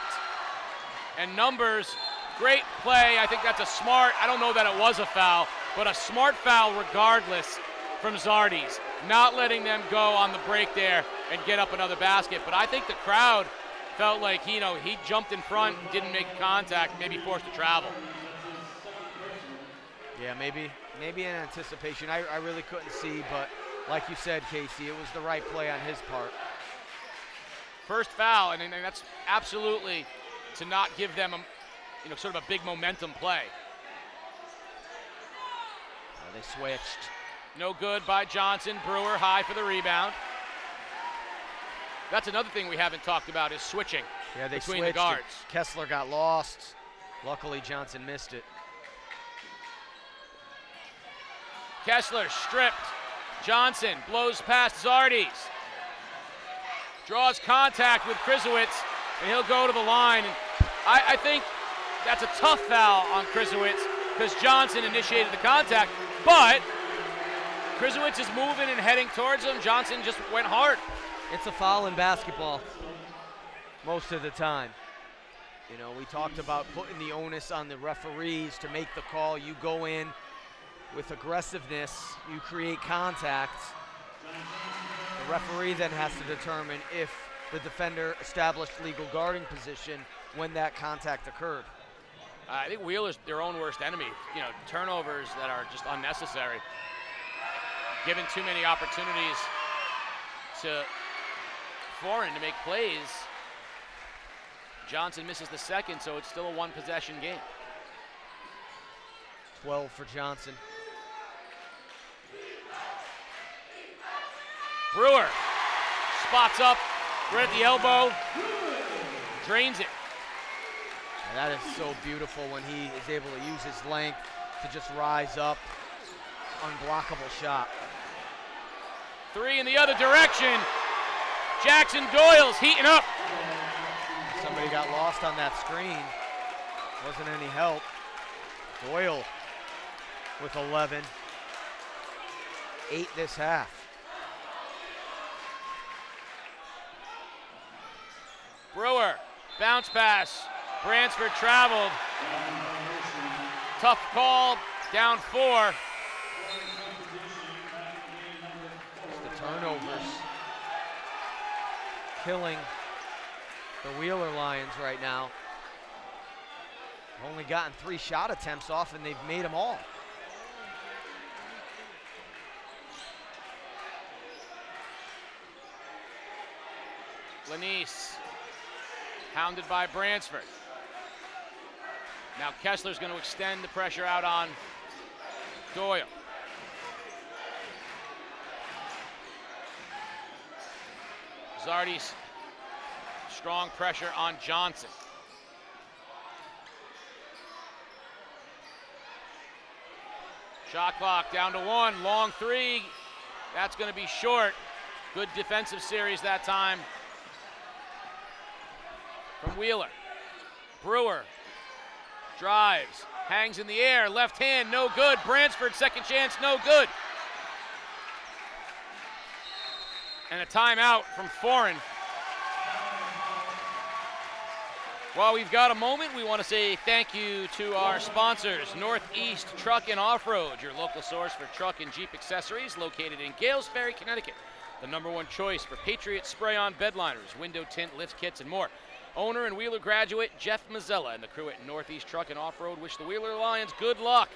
B: And Numbers, great play. I think that's a smart, I don't know that it was a foul, but a smart foul regardless from Zardes. Not letting them go on the break there and get up another basket. But I think the crowd felt like, he jumped in front, didn't make contact, maybe forced to travel.
C: Yeah, maybe in anticipation. I really couldn't see, but like you said, Casey, it was the right play on his part.
B: First foul, and that's absolutely to not give them sort of a big momentum play.
C: They switched.
B: No good by Johnson. Brewer high for the rebound. That's another thing we haven't talked about is switching between the guards.
C: Kessler got lost. Luckily, Johnson missed it.
B: Kessler stripped. Johnson blows past Zardes. Draws contact with Krzyzewicz, and he'll go to the line. And I think that's a tough foul on Krzyzewicz because Johnson initiated the contact, but Krzyzewicz is moving and heading towards him. Johnson just went hard.
C: It's a foul in basketball most of the time. We talked about putting the onus on the referees to make the call. You go in with aggressiveness, you create contact. The referee then has to determine if the defender established legal guarding position when that contact occurred.
B: I think Wheeler's their own worst enemy. Turnovers that are just unnecessary. Given too many opportunities to Foran to make plays. Johnson misses the second, so it's still a one-possession game.
C: 12 for Johnson.
B: Brewer spots up right at the elbow, drains it.
C: And that is so beautiful when he is able to use his length to just rise up. Unblockable shot.
B: Three in the other direction. Jackson Doyle's heating up.
C: Somebody got lost on that screen. Wasn't any help. Doyle with 11. 8 this half.
B: Brewer, bounce pass. Bransford traveled. Tough call, down 4.
C: The turnovers killing the Wheeler Lions right now. Only gotten 3 shot attempts off, and they've made them all.
B: Lanise, hounded by Bransford. Now Kessler's going to extend the pressure out on Doyle. Zardes, strong pressure on Johnson. Shot clock down to 1, long 3. That's going to be short. Good defensive series that time from Wheeler. Brewer drives, hangs in the air, left hand, no good. Bransford, second chance, no good. And a timeout from Foran. While we've got a moment, we want to say thank you to our sponsors, Northeast Truck and Off-Road, your local source for truck and Jeep accessories, located in Gales Ferry, Connecticut. The #1 choice for Patriot spray-on bedliners, window tint, lift kits, and more. Owner and Wheeler graduate Jeff Mazzella and the crew at Northeast Truck and Off-Road wish the Wheeler Lions good luck.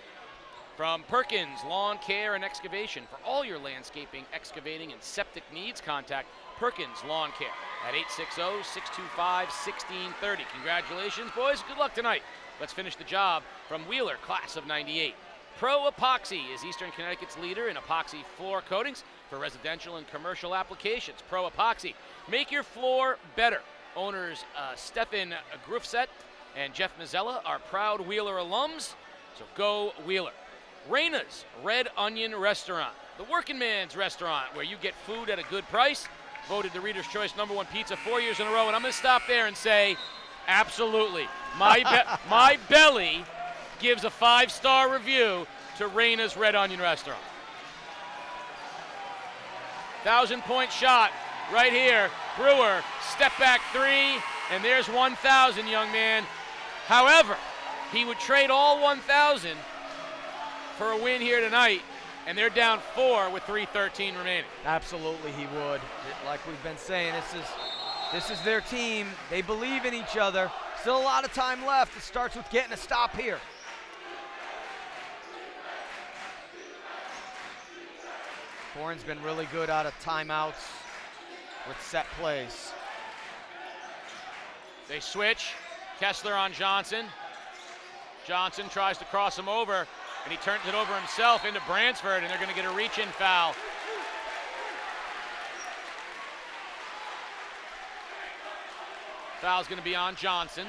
B: From Perkins Lawn Care and Excavation, for all your landscaping, excavating, and septic needs, contact Perkins Lawn Care at 860-625-1630. Congratulations, boys. Good luck tonight. Let's finish the job from Wheeler, class of '98. Pro Epoxy is Eastern Connecticut's leader in epoxy floor coatings for residential and commercial applications. Pro Epoxy, make your floor better. Owners Stefan Grufset and Jeff Mazzella are proud Wheeler alums, so go Wheeler. Reina's Red Onion Restaurant, the working man's restaurant where you get food at a good price. Voted the Reader's Choice #1 pizza 4 years in a row, and I'm going to stop there and say, absolutely. My belly gives a 5-star review to Reina's Red Onion Restaurant. 1,000-point shot right here. Brewer, step back 3, and there's 1,000, young man. However, he would trade all 1,000 for a win here tonight, and they're down 4 with 3:13 remaining.
C: Absolutely he would. Like we've been saying, this is their team. They believe in each other. Still a lot of time left. It starts with getting a stop here. Foran's been really good out of timeouts with set plays.
B: They switch. Kessler on Johnson. Johnson tries to cross him over, and he turns it over himself into Bransford, and they're going to get a reach-in foul. Foul's going to be on Johnson.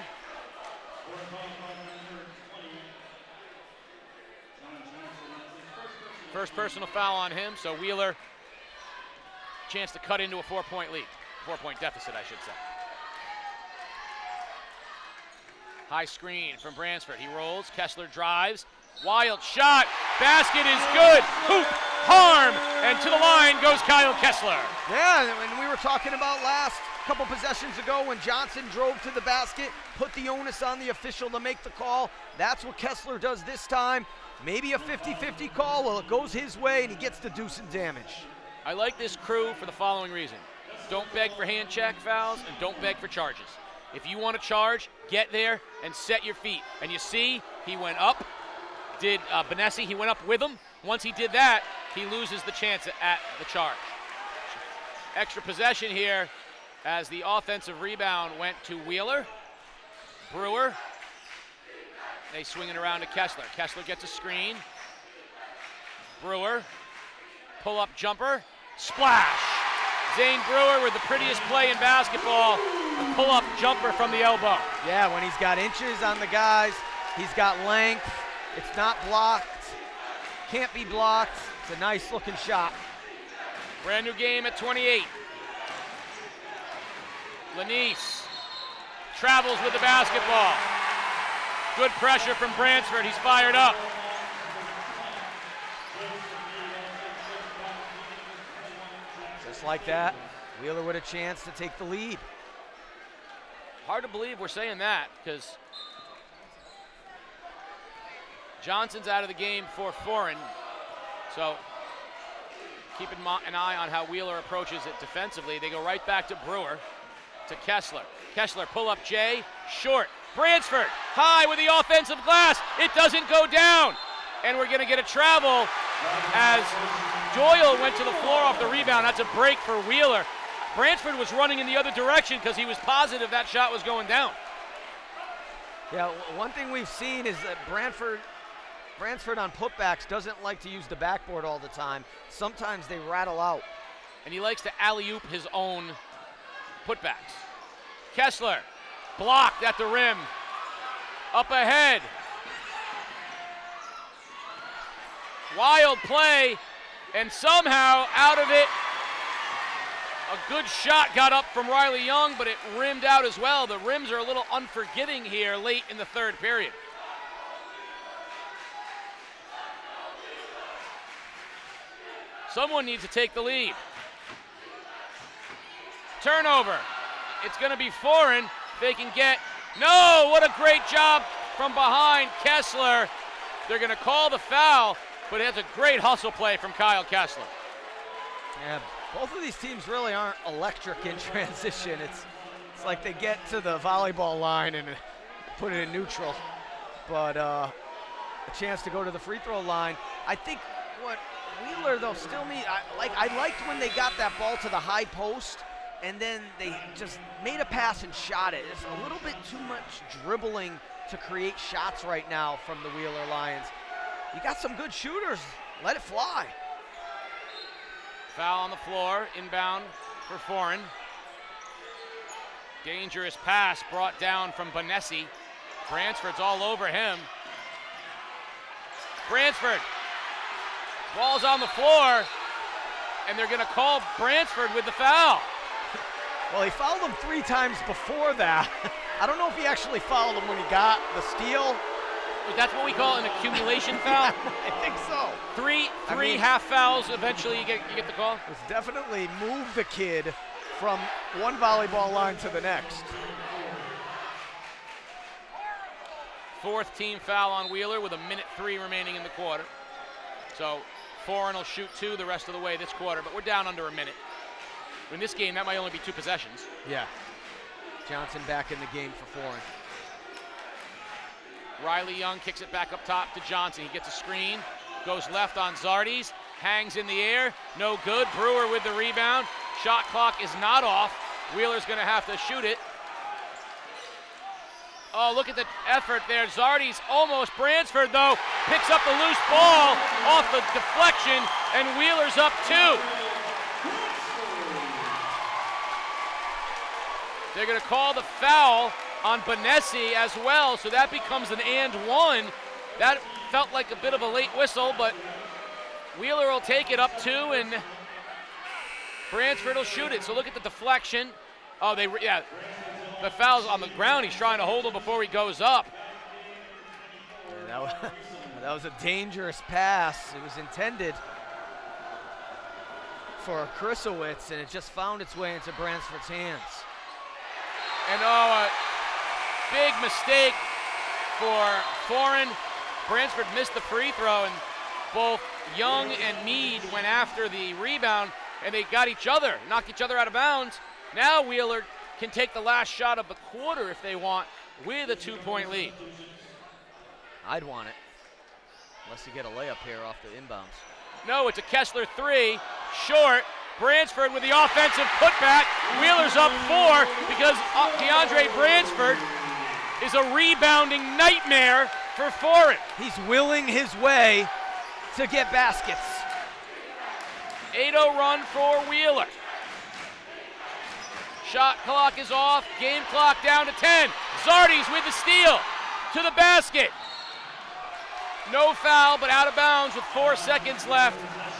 B: First personal foul on him, so Wheeler, chance to cut into a 4-point lead. 4-point deficit, I should say. High screen from Bransford. He rolls. Kessler drives. Wild shot. Basket is good. Hoop. Harm. And to the line goes Kyle Kessler.
C: Yeah, and we were talking about last couple possessions ago when Johnson drove to the basket, put the onus on the official to make the call. That's what Kessler does this time. Maybe a 50-50 call. Well, it goes his way, and he gets to do some damage.
B: I like this crew for the following reason. Don't beg for hand check fouls, and don't beg for charges. If you want to charge, get there and set your feet. And you see, he went up, did Benessi, he went up with him. Once he did that, he loses the chance at the charge. Extra possession here as the offensive rebound went to Wheeler. Brewer, they swing it around to Kessler. Kessler gets a screen. Brewer, pull-up jumper, splash. Zane Brewer with the prettiest play in basketball, a pull-up jumper from the elbow.
C: Yeah, when he's got inches on the guys, he's got length, it's not blocked, can't be blocked. It's a nice looking shot.
B: Brand new game at 28. Lanise travels with the basketball. Good pressure from Bransford, he's fired up.
C: Just like that, Wheeler with a chance to take the lead.
B: Hard to believe we're saying that because Johnson's out of the game for Foran. So keep an eye on how Wheeler approaches it defensively. They go right back to Brewer, to Kessler. Kessler pull up Jay, short. Bransford high with the offensive glass. It doesn't go down. And we're going to get a travel as Doyle went to the floor off the rebound. That's a break for Wheeler. Bransford was running in the other direction because he was positive that shot was going down.
C: Yeah, one thing we've seen is that Bransford on putbacks doesn't like to use the backboard all the time. Sometimes they rattle out.
B: And he likes to alley-oop his own putbacks. Kessler blocked at the rim. Up ahead. Wild play, and somehow out of it, a good shot got up from Riley Young, but it rimmed out as well. The rims are a little unforgiving here late in the third period. Someone needs to take the lead. Turnover. It's going to be Foran. They can get, no, what a great job from behind Kessler. They're going to call the foul, but it's a great hustle play from Kyle Kessler.
C: Yeah, both of these teams really aren't electric in transition. It's like they get to the volleyball line and put it in neutral. But a chance to go to the free throw line. I think what Wheeler, though, still need, I liked when they got that ball to the high post and then they just made a pass and shot it. It's a little bit too much dribbling to create shots right now from the Wheeler Lions. You got some good shooters. Let it fly.
B: Foul on the floor, inbound for Foran. Dangerous pass brought down from Benessi. Bransford's all over him. Bransford, ball's on the floor, and they're gonna call Bransford with the foul.
C: Well, he fouled him 3 times before that. I don't know if he actually fouled him when he got the steal.
B: That's what we call an accumulation foul?
C: I think so.
B: Three half fouls, eventually you get the call?
C: It's definitely move the kid from one volleyball line to the next.
B: Fourth team foul on Wheeler with 1:03 remaining in the quarter. So Foran will shoot 2 the rest of the way this quarter, but we're down under a minute. In this game, that might only be 2 possessions.
C: Yeah. Johnson back in the game for Foran.
B: Riley Young kicks it back up top to Johnson. He gets a screen, goes left on Zardes, Hangs in the air, no good. Brewer with the rebound. Shot clock is not off. Wheeler's gonna have to shoot it. Oh, look at the effort there. Zardy's almost. Bransford, though, picks up the loose ball off the deflection, and Wheeler's up 2. They're gonna call the foul on Benessi as well, so that becomes an and 1. That felt like a bit of a late whistle, but Wheeler will take it up 2, and Bransford will shoot it. So look at the deflection. Oh, the foul's on the ground. He's trying to hold him before he goes up.
C: That was a dangerous pass. It was intended for Krysowitz, and it just found its way into Bransford's hands.
B: And a big mistake for Foran. Bransford missed the free throw, and both Young and Mead went after the rebound, and they got each other, knocked each other out of bounds. Now Wheeler can take the last shot of the quarter if they want, with a 2-point lead.
C: I'd want it, unless you get a layup here off the inbounds.
B: No, it's a Kessler 3, short. Bransford with the offensive putback. Wheeler's up 4 because DeAndre Bransford is a rebounding nightmare for Foran.
C: He's willing his way to get baskets.
B: 8-0 run for Wheeler. Shot clock is off, game clock down to 10. Zardy's with the steal to the basket. No foul, but out of bounds with 4 seconds left.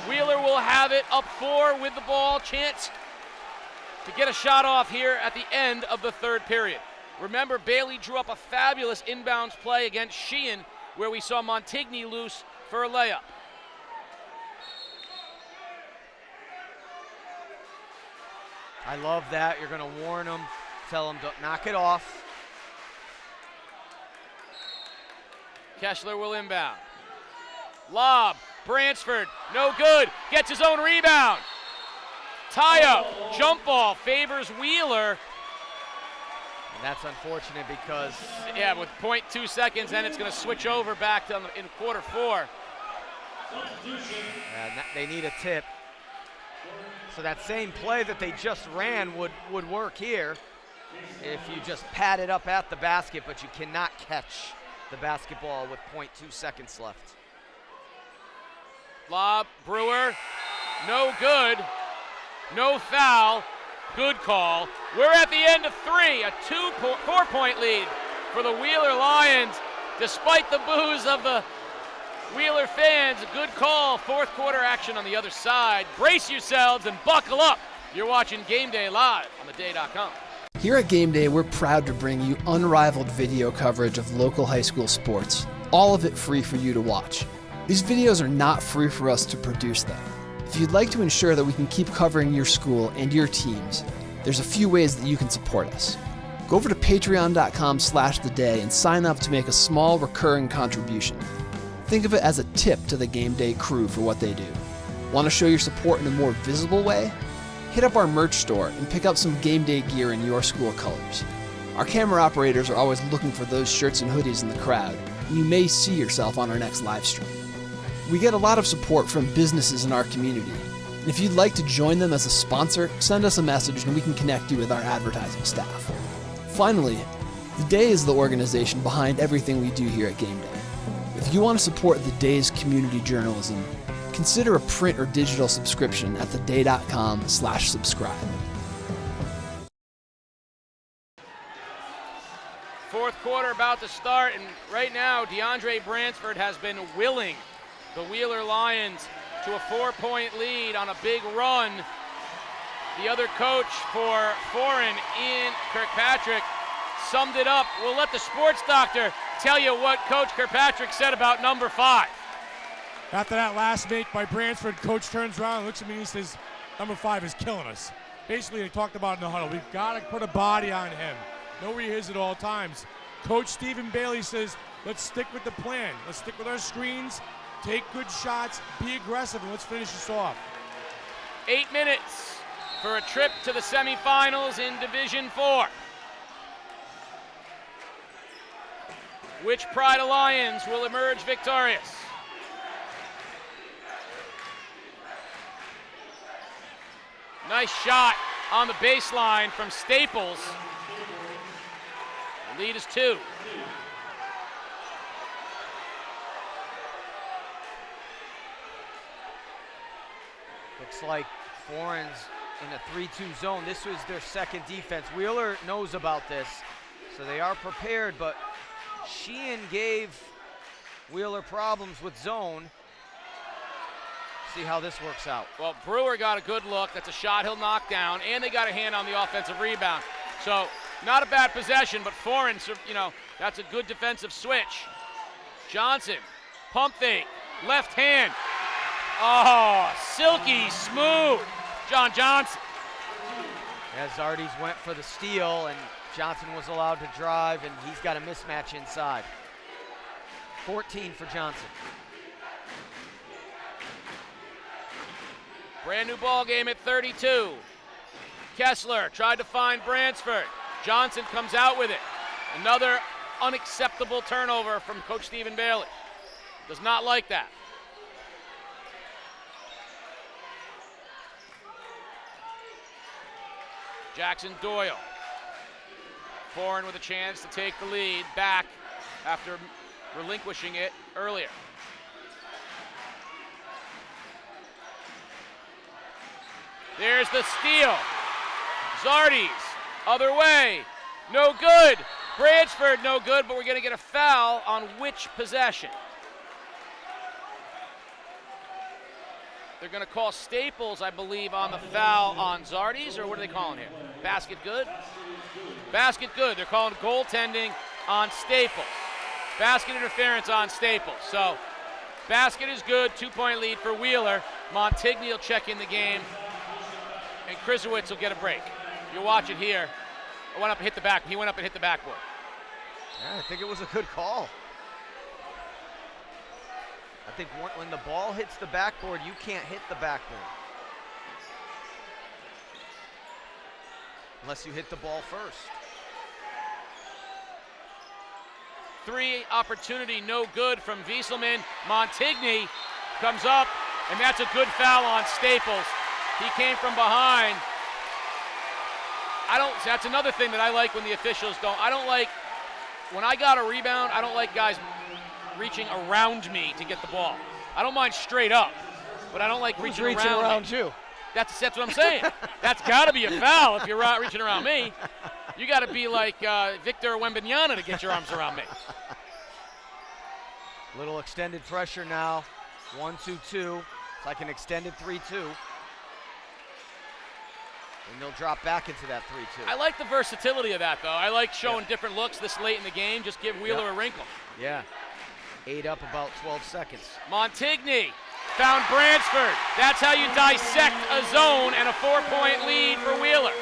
B: Wheeler will have it up 4 with the ball. Chance to get a shot off here at the end of the 3rd period. Remember, Bailey drew up a fabulous inbounds play against Sheehan where we saw Montigny loose for a layup.
C: I love that. You're going to warn them, tell them to knock it off.
B: Kessler will inbound. Lob, Bransford, no good. Gets his own rebound. Tie-up, jump ball, favors Wheeler.
C: And that's unfortunate because...
B: Yeah, with 0.2 seconds, then it's going to switch over back to in quarter 4.
C: They need a tip. So that same play that they just ran would work here if you just pad it up at the basket, but you cannot catch the basketball with 0.2 seconds left.
B: Lob, Brewer, no good, no foul, good call. We're at the end of 3, a 4-point lead for the Wheeler Lions. Despite the boos of the Wheeler fans, a good call. 4th quarter action on the other side. Brace yourselves and buckle up. You're watching Game Day live on theday.com.
G: Here at Game Day, we're proud to bring you unrivaled video coverage of local high school sports, all of it free for you to watch. These videos are not free for us to produce them. If you'd like to ensure that we can keep covering your school and your teams, there's a few ways that you can support us. Go over to patreon.com/theday and sign up to make a small recurring contribution. Think of it as a tip to the Game Day crew for what they do. Want to show your support in a more visible way? Hit up our merch store and pick up some Game Day gear in your school colors. Our camera operators are always looking for those shirts and hoodies in the crowd, and you may see yourself on our next live stream. We get a lot of support from businesses in our community, and if you'd like to join them as a sponsor, send us a message and we can connect you with our advertising staff. Finally, The Day is the organization behind everything we do here at Game Day. If you want to support The Day's community journalism, consider a print or digital subscription at theday.com/subscribe.
B: 4th quarter about to start, and right now DeAndre Bransford has been willing the Wheeler Lions to a 4-point lead on a big run. The other coach for Foran, Ian Kirkpatrick, summed it up. We'll let the sports doctor tell you what Coach Kirkpatrick said about number 5.
D: After that last make by Bransford, coach turns around and looks at me and he says, number 5 is killing us. Basically, they talked about in the huddle, we've got to put a body on him. Know where he is at all times. Coach Stephen Bailey says, let's stick with the plan. Let's stick with our screens, take good shots, be aggressive, and let's finish this off.
B: 8 minutes for a trip to the semifinals in Division 4. Which Pride Lions will emerge victorious? Nice shot on the baseline from Staples. The lead is 2.
C: Looks like Foran's in a 3-2 zone. This was their second defense. Wheeler knows about this, so they are prepared, but Sheehan gave Wheeler problems with zone. See how this works out.
B: Well, Brewer got a good look. That's a shot he'll knock down, and they got a hand on the offensive rebound. So not a bad possession, but Foran, you know, that's a good defensive switch. Johnson, pump fake, left hand. Oh, silky smooth. John Johnson.
C: As Zardes went for the steal, and Johnson was allowed to drive, and he's got a mismatch inside. 14 for Johnson.
B: Brand new ball game at 32. Kessler tried to find Bransford. Johnson comes out with it. Another unacceptable turnover from Coach Stephen Bailey. Does not like that. Jackson Doyle. Foran with a chance to take the lead back after relinquishing it earlier. There's the steal. Zardes, other way, no good. Bransford, no good, but we're going to get a foul on which possession? They're going to call Staples, I believe, on the foul on Zardes, or what are they calling here? Basket good? Basket good. They're calling goaltending on Staples. Basket interference on Staples. So, basket is good, 2-point lead for Wheeler. Montigny will check in the game, and Krisowitz will get a break. You'll watch it here. He went up and hit the backboard.
C: Yeah, I think it was a good call. I think when the ball hits the backboard, you can't hit the backboard. Unless you hit the ball first.
B: 3 opportunity, no good from Wieselman. Montigny comes up, and that's a good foul on Staples. He came from behind. That's another thing that I like when the officials don't. When I got a rebound, I don't like guys reaching around me to get the ball. I don't mind straight up, but I don't like reaching around
C: you.
B: That's what I'm saying. That's got to be a foul if you're reaching around me. You got to be like Victor Wembanyama to get your arms around me.
C: Little extended pressure now. 1-2-2. It's like an extended 3-2. And they'll drop back into that 3-2.
B: I like the versatility of that, though. I like showing different looks this late in the game. Just give Wheeler a wrinkle.
C: Yeah. 8 up about 12 seconds.
B: Montigny found Bransford. That's how you dissect a zone, and a 4-point lead for Wheeler.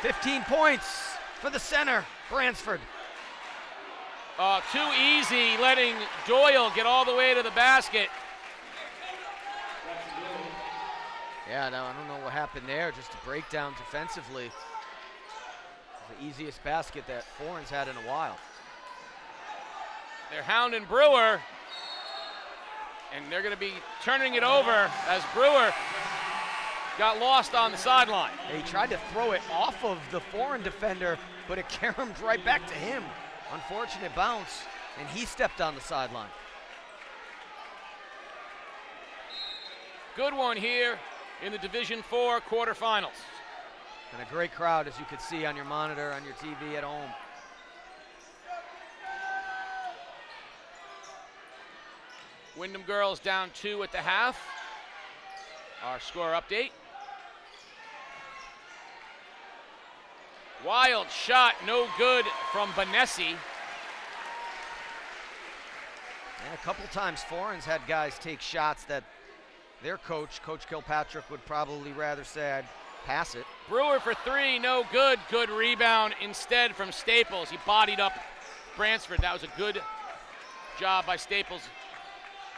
C: 15 points for the center, Bransford.
B: Too easy letting Doyle get all the way to the basket.
C: Yeah, no, I don't know what happened there. Just a breakdown defensively. The easiest basket that Foran's had in a while.
B: They're hounding Brewer, and they're going to be turning it over as Brewer got lost on the sideline.
C: He tried to throw it off of the Foran defender, but it caromed right back to him. Unfortunate bounce, and he stepped on the sideline.
B: Good one here in the Division IV quarterfinals.
C: And a great crowd, as you can see on your monitor, on your TV at home.
B: Wyndham girls down 2 at the half. Our score update. Wild shot, no good from Benessi.
C: And a couple times Foran's had guys take shots that their coach, Coach Kilpatrick, would probably rather say, I'd pass it.
B: Brewer for 3, no good. Good rebound instead from Staples. He bodied up Bransford. That was a good job by Staples,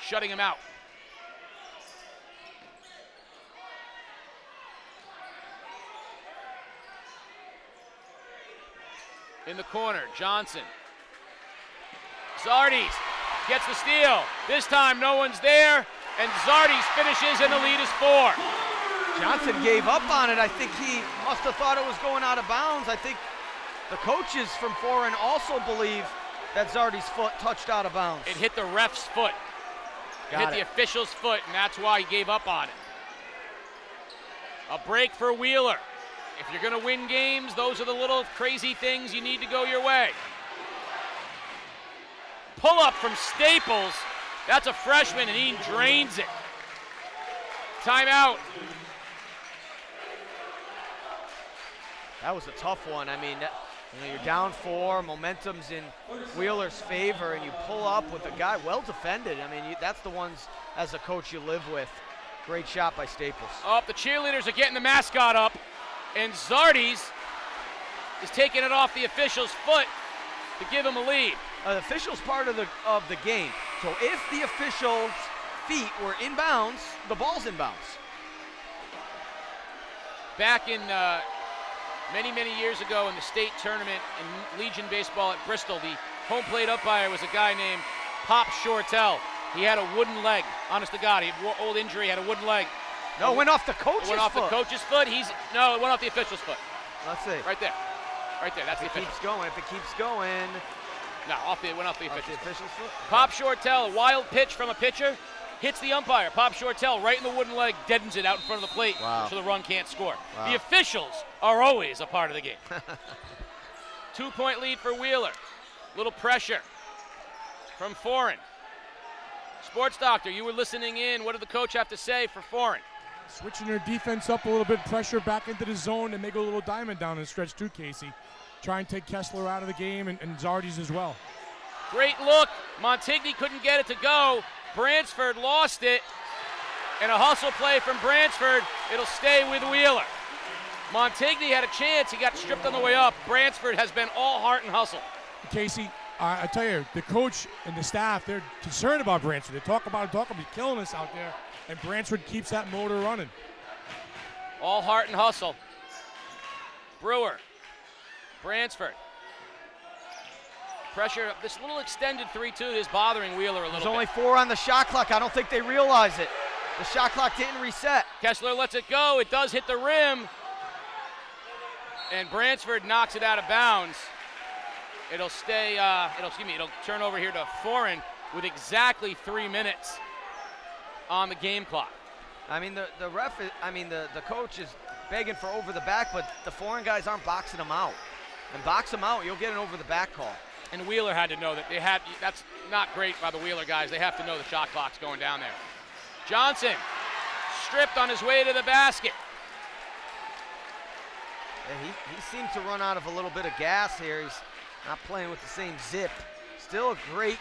B: shutting him out. In the corner, Johnson. Zardes gets the steal. This time no one's there, and Zardes finishes, and the lead is 4.
C: Johnson gave up on it. I think he must have thought it was going out of bounds. I think the coaches from Foran also believe that Zardy's foot touched out of bounds.
B: It hit the ref's foot. It hit the official's foot, and that's why he gave up on it. A break for Wheeler. If you're going to win games, those are the little crazy things you need to go your way. Pull up from Staples. That's a freshman, and he drains it. Timeout.
C: That was a tough one. I mean, you're down 4, momentum's in Wheeler's favor, and you pull up with a guy well defended. I mean, that's the ones as a coach you live with. Great shot by Staples.
B: Oh, the cheerleaders are getting the mascot up, and Zardy's is taking it off the official's foot to give him a lead.
C: The official's part of the game. So if the official's feet were in bounds, the ball's in bounds.
B: Back in many years ago in the state tournament in Legion baseball at Bristol, the home plate umpire was a guy named Pop Shortell. He had a wooden leg. Honest to God, he had an old injury, had a wooden leg.
C: No, it went off the coach's foot.
B: It went off the coach's foot. No, it went off the official's foot.
C: Let's see.
B: Right there. Right there. That's the official.
C: If it keeps going.
B: No, it went off the official's
C: foot.
B: Pop Shortell, a wild pitch from a pitcher, hits the umpire. Pop Shortell right in the wooden leg, deadens it out in front of the plate, so the run can't score.
C: Wow.
B: The officials are always a part of the game. 2-point lead for Wheeler. Little pressure from Foran. Sports Doctor, you were listening in. What did the coach have to say for Foran?
D: Switching their defense up a little bit, pressure back into the zone, and they go a little diamond down the stretch too, Casey. Try and take Kessler out of the game and Zardy's as well.
B: Great look. Montigny couldn't get it to go. Bransford lost it. And a hustle play from Bransford. It'll stay with Wheeler. Montigny had a chance. He got stripped on the way up. Bransford has been all heart and hustle.
D: Casey, I tell you, the coach and the staff, they're concerned about Bransford. They talk about he's killing us out there, and Bransford keeps that motor running.
B: All heart and hustle. Brewer. Bransford. Pressure, this little extended 3-2 is bothering Wheeler a little bit.
C: There's only 4 on the shot clock. I don't think they realize it. The shot clock didn't reset.
B: Kessler lets it go. It does hit the rim. And Bransford knocks it out of bounds. It'll stay, it'll turn over here to Foran with exactly 3 minutes on the game clock.
C: I mean, the coach is begging for over the back, but the Foran guys aren't boxing them out. And box them out, you'll get an over the back call.
B: And Wheeler had to know that that's not great by the Wheeler guys. They have to know the shot clock's going down there. Johnson stripped on his way to the basket.
C: Yeah, he seems to run out of a little bit of gas here. He's not playing with the same zip. Still a great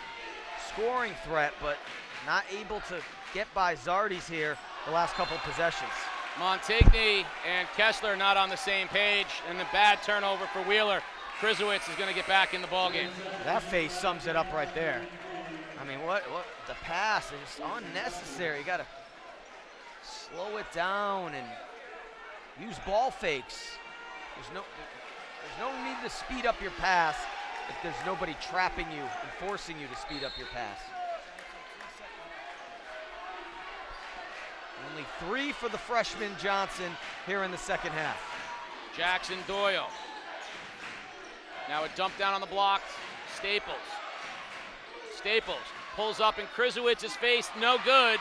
C: scoring threat, but not able to get by Zardy's here the last couple of possessions.
B: Montigny and Kessler not on the same page, and the bad turnover for Wheeler. Krzyzewicz is going to get back in the ballgame.
C: That face sums it up right there. I mean, what the pass is unnecessary. You got to slow it down and use ball fakes. There's no need to speed up your pass if there's nobody trapping you and forcing you to speed up your pass. Only 3 for the freshman Johnson here in the second half.
B: Jackson Doyle. Now a dump down on the block. Staples pulls up in Krzyzewicz's face, no good.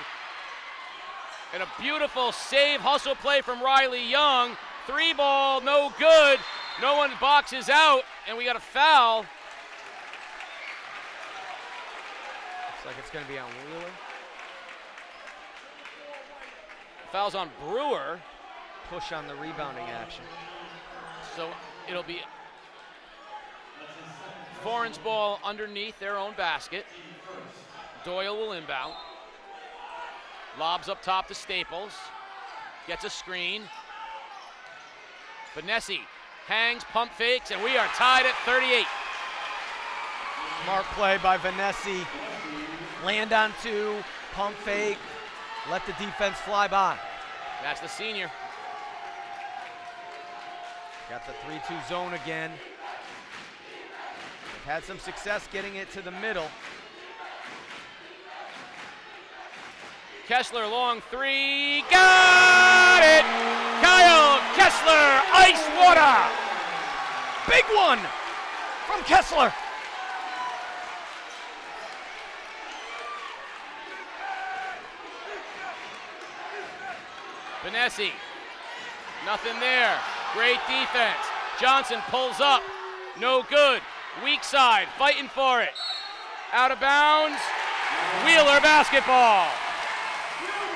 B: And a beautiful save hustle play from Riley Young. 3 ball, no good. No one boxes out, and we got a foul.
C: Looks like it's going to be on Wheeler.
B: Foul's on Brewer.
C: Push on the rebounding action.
B: So it'll be Foran's ball underneath their own basket. Doyle will inbound. Lobs up top to Staples. Gets a screen. Vanessy hangs, pump fakes, and we are tied at 38.
C: Smart play by Vanessy. Land on 2, pump fake, let the defense fly by.
B: That's the senior.
C: Got the 3-2 zone again. They've had some success getting it to the middle.
B: Kessler long 3, got it! Kessler, ice water.
C: Big one from Kessler.
B: Benessi, nothing there. Great defense. Johnson pulls up, no good. Weak side, fighting for it. Out of bounds, Wheeler basketball.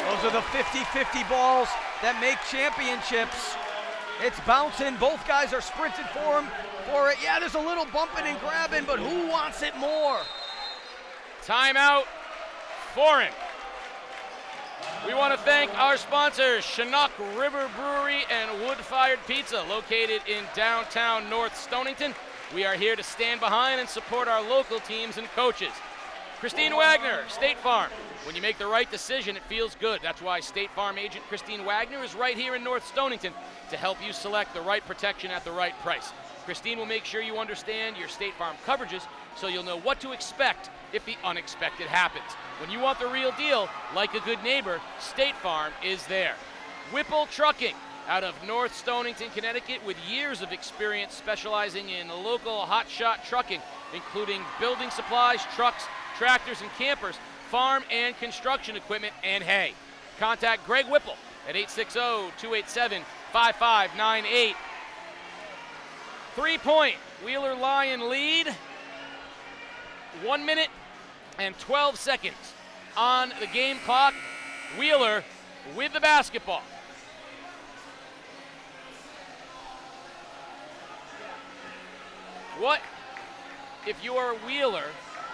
C: Those are the 50-50 balls that make championships. It's bouncing, both guys are sprinting for it. Yeah, there's a little bumping and grabbing, but who wants it more?
B: Timeout, Foran. We want to thank our sponsors, Chinook River Brewery and Wood-Fired Pizza, located in downtown North Stonington. We are here to stand behind and support our local teams and coaches. Christine Wagner, State Farm. When you make the right decision, it feels good. That's why State Farm agent Christine Wagner is right here in North Stonington to help you select the right protection at the right price. Christine will make sure you understand your State Farm coverages so you'll know what to expect if the unexpected happens. When you want the real deal, like a good neighbor, State Farm is there. Whipple Trucking, out of North Stonington, Connecticut, with years of experience specializing in local hotshot trucking, including building supplies, trucks, tractors, and campers, farm and construction equipment, and hay. Contact Greg Whipple at 860-287-5598. 3-point Wheeler Lion lead. 1 minute and 12 seconds on the game clock. Wheeler with the basketball. What if you are Wheeler,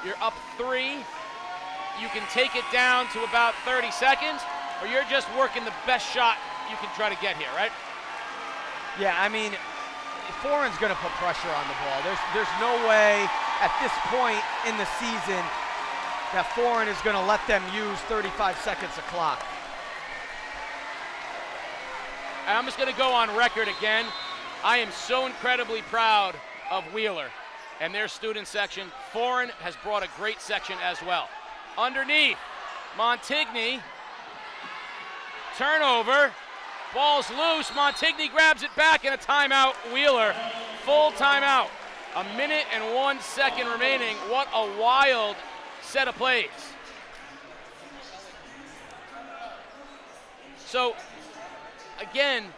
B: you're up 3, you can take it down to about 30 seconds, or you're just working the best shot you can try to get here, right?
C: Yeah, I mean, Foran's going to put pressure on the ball. There's no way at this point in the season that Foran is going to let them use 35 seconds of clock.
B: I'm just going to go on record again. I am so incredibly proud of Wheeler and their student section. Foran has brought a great section as well. Underneath, Montigny, turnover, ball's loose, Montigny grabs it back, and a timeout, Wheeler, full timeout. 1 minute and 1 second remaining. What a wild set of plays. So, again,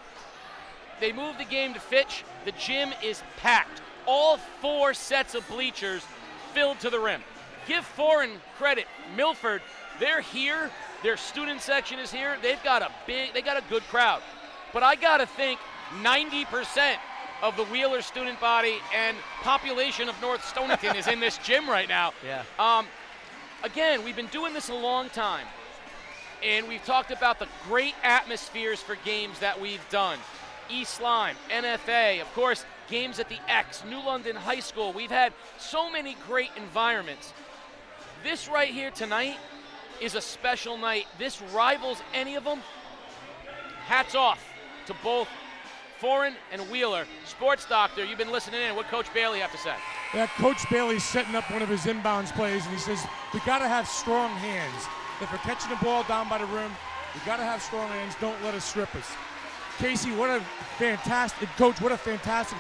B: they moved the game to Fitch. The gym is packed. All 4 sets of bleachers filled to the rim. Give Foran credit. Milford, they're here. Their student section is here. They got a good crowd. But I gotta think 90% of the Wheeler student body and population of North Stonington is in this gym right now.
C: Yeah.
B: Again, we've been doing this a long time, and we've talked about the great atmospheres for games that we've done. East Lyme, NFA, of course, games at the X, New London High School. We've had so many great environments. This right here tonight is a special night. This rivals any of them. Hats off to both Foran and Wheeler. Sports Doctor, you've been listening in. What Coach Bailey have to say?
D: Yeah, Coach Bailey's setting up one of his inbounds plays, and he says, we got to have strong hands. If we're catching the ball down by the rim, we got to have strong hands. Don't let us strip us. Casey, what a fantastic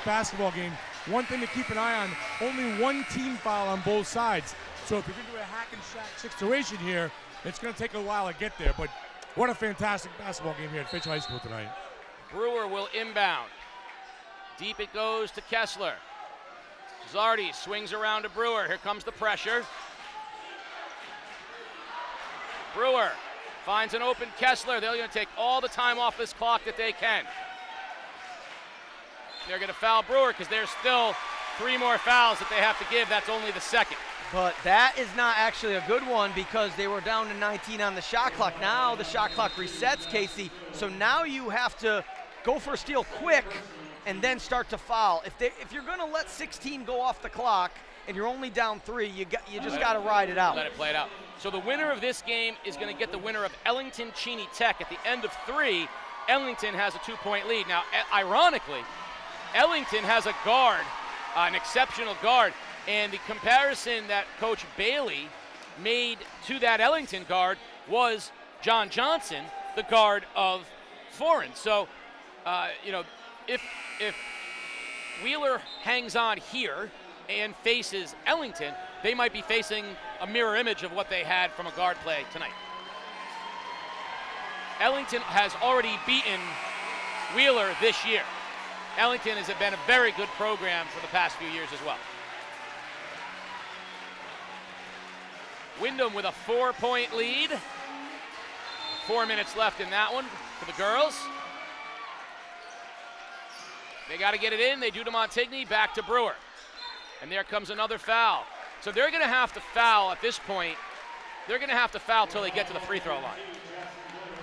D: basketball game. One thing to keep an eye on, only 1 team foul on both sides. So if you're going to do a hack and shack situation here, it's going to take a while to get there. But what a fantastic basketball game here at Fitch High School tonight.
B: Brewer will inbound. Deep it goes to Kessler. Zardy swings around to Brewer. Here comes the pressure. Brewer finds an open Kessler. They're going to take all the time off this clock that they can. They're going to foul Brewer because there's still 3 more fouls that they have to give. That's only the second.
C: But that is not actually a good one because they were down to 19 on the shot clock. Now the shot clock resets, Casey. So now you have to go for a steal quick and then start to foul. If you're going to let 16 go off the clock and you're only down 3, you just got to ride it out.
B: Let it play it out. So the winner of this game is going to get the winner of Ellington Cheney Tech. At the end of 3, Ellington has a 2-point lead. Now, ironically, Ellington has a guard, an exceptional guard, and the comparison that Coach Bailey made to that Ellington guard was John Johnson, the guard of Foran. So, if Wheeler hangs on here and faces Ellington, they might be facing a mirror image of what they had from a guard play tonight. Ellington has already beaten Wheeler this year. Ellington has been a very good program for the past few years as well. Wyndham with a 4-point lead. 4 minutes left in that one for the girls. They got to get it in. They do to Montigny, back to Brewer. And there comes another foul. So they're going to have to foul at this point. They're going to have to foul till they get to the free throw line.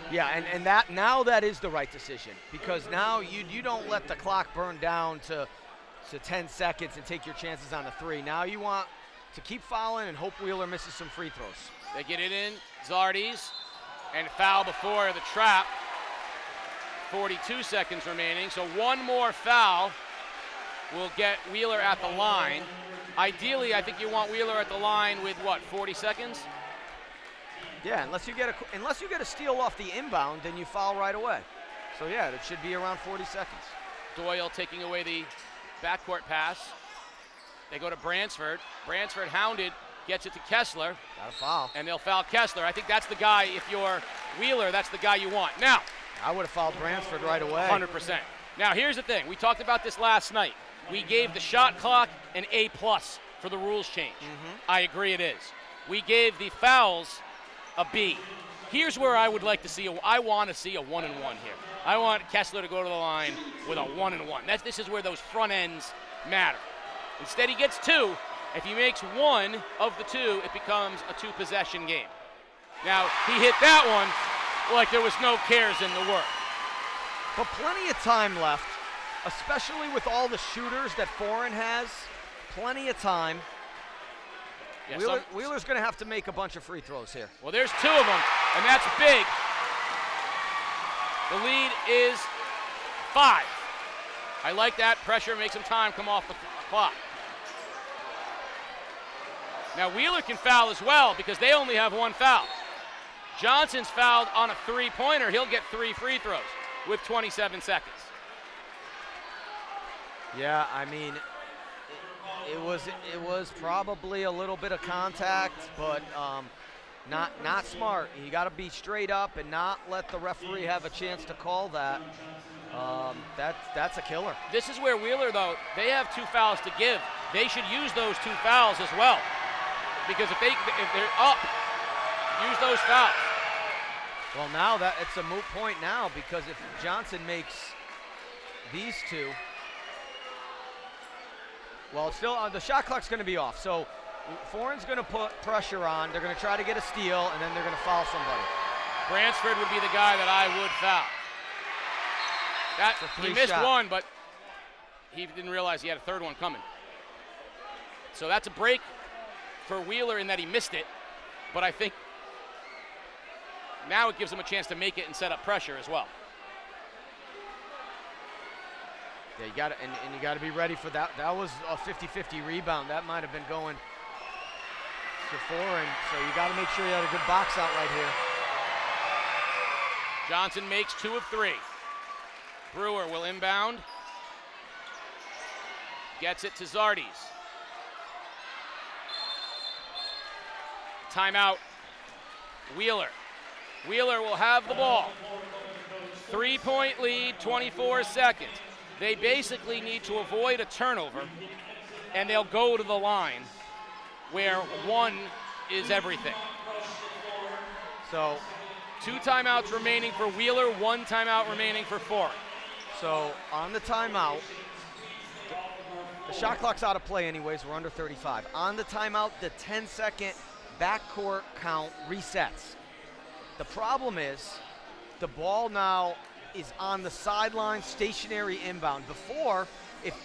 C: Yeah, and that is the right decision, because now you don't let the clock burn down to 10 seconds and take your chances on a three. Now you want to keep fouling and hope Wheeler misses some free throws.
B: They get it in, Zardes, and foul before the trap. 42 seconds remaining, so one more foul will get Wheeler at the line. Ideally, I think you want Wheeler at the line with, 40 seconds?
C: Yeah, unless you get a steal off the inbound, then you foul right away. So yeah, it should be around 40 seconds.
B: Doyle taking away the backcourt pass. They go to Bransford. Bransford hounded, gets it to Kessler.
C: Got a foul.
B: And they'll foul Kessler. I think that's the guy, if you're Wheeler, that's the guy you want. Now,
C: I would have fouled Bransford right away.
B: 100%. Now, here's the thing. We talked about this last night. We gave the shot clock an A+ for the rules change. I agree it is. We gave the fouls a B. Here's where I would like to see I want to see a 1-and-1 here. I want Kessler to go to the line with a 1-and-1. This is where those front ends matter. Instead, he gets 2. If he makes 1 of the 2, it becomes a 2-possession game. Now, he hit that one like there was no cares in the world.
C: But plenty of time left, especially with all the shooters that Foran has. Plenty of time. Yeah, Wheeler's going to have to make a bunch of free throws here.
B: Well, there's 2 of them, and that's big. The lead is 5. I like that. Pressure, make some time come off the clock. Now, Wheeler can foul as well because they only have 1 foul. Johnson's fouled on a 3-pointer. He'll get 3 free throws with 27 seconds.
C: Yeah, I mean, it was probably a little bit of contact, but not smart. You got to be straight up and not let the referee have a chance to call that. That's a killer.
B: This is where Wheeler, though, they have 2 fouls to give. They should use those 2 fouls as well, because if they're up, use those fouls.
C: Well, now it's a moot point now, because if Johnson makes these 2. Well, still, the shot clock's going to be off. So Foran's going to put pressure on. They're going to try to get a steal, and then they're going to foul somebody.
B: Bransford would be the guy that I would foul. He missed
C: shot.
B: 1, but he didn't realize he had a 3rd one coming. So that's a break for Wheeler in that he missed it, but I think now it gives him a chance to make it and set up pressure as well.
C: Yeah, you got and you got to be ready for that. That was a 50-50 rebound. That might have been going to Foran, so you got to make sure you had a good box out right here.
B: Johnson makes 2 of 3. Brewer will inbound. Gets it to Zardes. Timeout, Wheeler. Wheeler will have the ball. 3-point lead, 24 seconds. They basically need to avoid a turnover, and they'll go to the line where 1 is everything.
C: So
B: 2 timeouts remaining for Wheeler, 1 timeout remaining for Foran.
C: So on the timeout, the shot clock's out of play anyways. We're under 35. On the timeout, the 10-second backcourt count resets. The problem is the ball now is on the sideline, stationary inbound. Before, if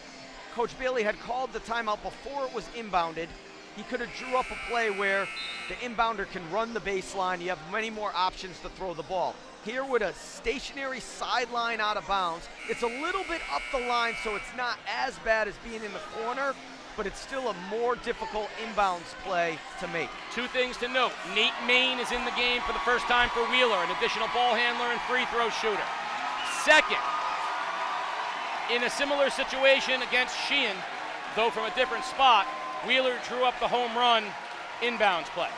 C: Coach Bailey had called the timeout before it was inbounded, he could have drew up a play where the inbounder can run the baseline. You have many more options to throw the ball. Here with a stationary sideline out of bounds, it's a little bit up the line, so it's not as bad as being in the corner, but it's still a more difficult inbounds play to make.
B: 2 things to note. Nate Main is in the game for the first time for Wheeler, an additional ball handler and free throw shooter. Second, In a similar situation against Sheehan, though from a different spot, Wheeler drew up the home run inbounds play.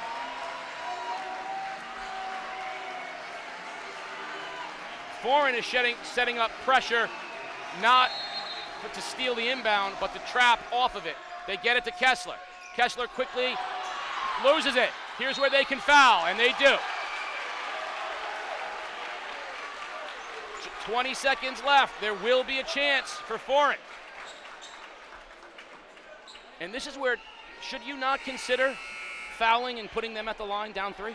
B: Foran is setting up pressure, not to steal the inbound, but to trap off of it. They get it to Kessler. Kessler quickly loses it. Here's where they can foul, and they do. 20 seconds left. There will be a chance for Foran. And this is where, should you not consider fouling and putting them at the line down 3?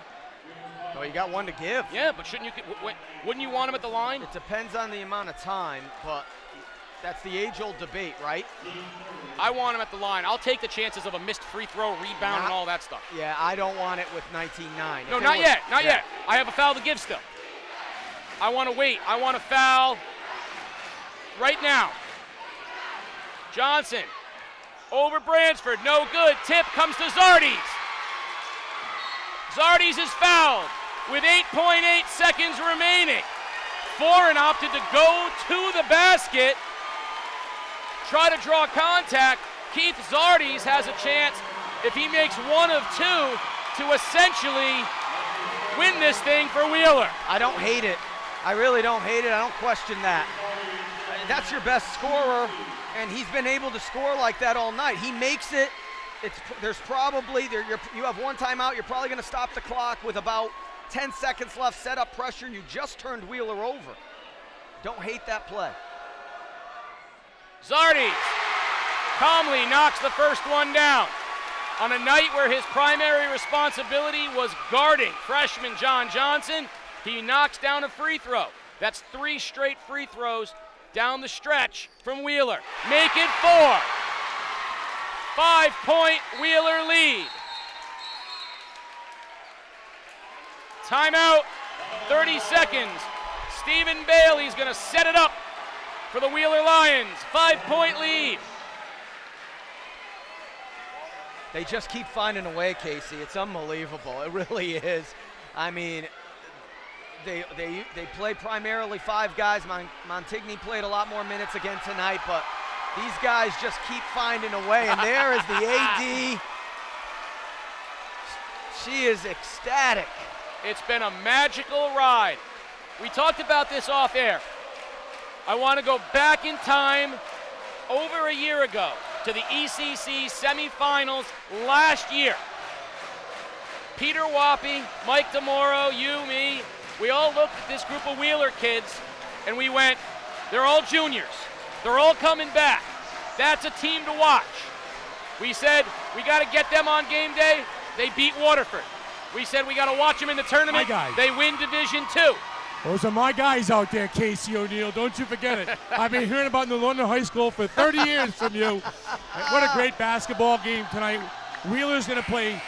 C: Oh, you got one to give.
B: Yeah, but wouldn't you want them at the line?
C: It depends on the amount of time, but that's the age-old debate, right?
B: I want them at the line. I'll take the chances of a missed free throw, rebound, and all that stuff.
C: Yeah, I don't want it with 19-9.
B: No, not yet. I have a foul to give still. I want to wait. I want to foul right now. Johnson over Bransford, no good. Tip comes to Zardes. Zardes is fouled with 8.8 seconds remaining. Foran opted to go to the basket, try to draw contact. Keith Zardes has a chance, if he makes one of two, to essentially win this thing for Wheeler.
C: I don't hate it. I really don't hate it. I don't question that. That's your best scorer, and he's been able to score like that all night. He makes it. You have one timeout. You're probably going to stop the clock with about 10 seconds left. Set up pressure. You just turned Wheeler over. Don't hate that play.
B: Zardes calmly knocks the first one down. On a night where his primary responsibility was guarding freshman John Johnson, he knocks down a free throw. That's 3 straight free throws down the stretch from Wheeler. Make it 4. 5-point Wheeler lead. Timeout, 30 seconds. Stephen Bailey's gonna set it up for the Wheeler Lions. 5-point lead.
C: They just keep finding a way, Casey. It's unbelievable. It really is. I mean, they play primarily 5 guys. Montigny played a lot more minutes again tonight, but these guys just keep finding a way. And there is the AD. She is ecstatic.
B: It's been a magical ride. We talked about this off air. I want to go back in time over a year ago to the ECC semifinals last year. Peter Wappy, Mike DeMoro, you, me, we all looked at this group of Wheeler kids and we went, they're all juniors. They're all coming back. That's a team to watch. We said, we got to get them on game day. They beat Waterford. We said we got to watch them in the tournament. They win Division II.
D: Those are my guys out there, Casey O'Neill. Don't you forget it. I've been hearing about New London High School for 30 years from you. What a great basketball game tonight. Wheeler's going to play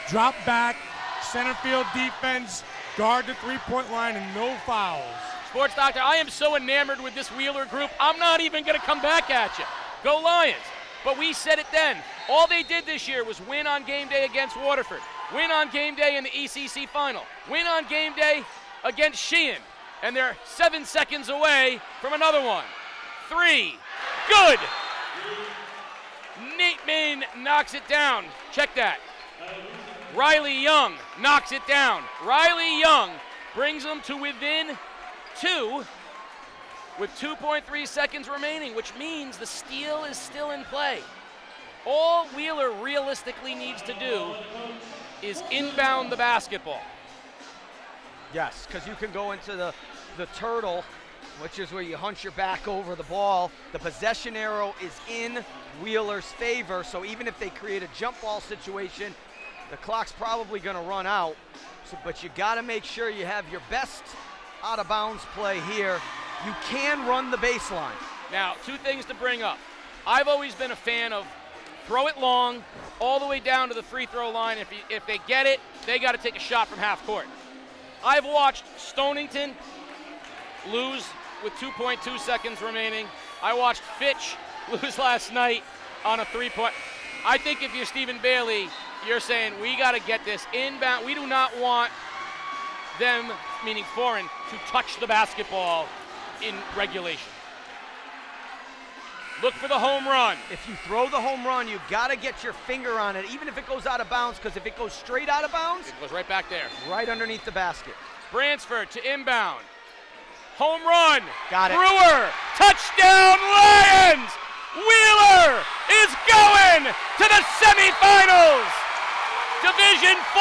D: drop back, center field defense, guard the three-point line, and no fouls.
B: Sports Doctor, I am so enamored with this Wheeler group, I'm not even going to come back at you. Go Lions. But we said it then. All they did this year was win on game day against Waterford, win on game day in the ECC final, win on game day against Sheehan, and they're 7 seconds away from another one. 3, good. Nate Main knocks it down. Check that. Riley Young knocks it down. Riley Young brings them to within 2 with 2.3 seconds remaining, which means the steal is still in play. All Wheeler realistically needs to do is inbound the basketball.
C: Yes, because you can go into the turtle, which is where you hunch your back over the ball. The possession arrow is in Wheeler's favor, so even if they create a jump ball situation, the clock's probably going to run out. But you got to make sure you have your best out-of-bounds play here. You can run the baseline.
B: Now, 2 things to bring up. I've always been a fan of throw it long, all the way down to the free throw line. If they get it, they got to take a shot from half court. I've watched Stonington lose with 2.2 seconds remaining. I watched Fitch lose last night on a 3-point. I think if you're Stephen Bailey, you're saying we got to get this inbound. We do not want them, meaning Foran, to touch the basketball in regulation. look for the home run.
C: If you throw the home run, you got to get your finger on it, even if it goes out of bounds, because if it goes straight out of bounds,
B: It goes right back there.
C: right underneath the basket.
B: Bransford to inbound. Home run.
C: Got it.
B: Brewer. Touchdown Lions. Wheeler is going to the semifinals. Division 4.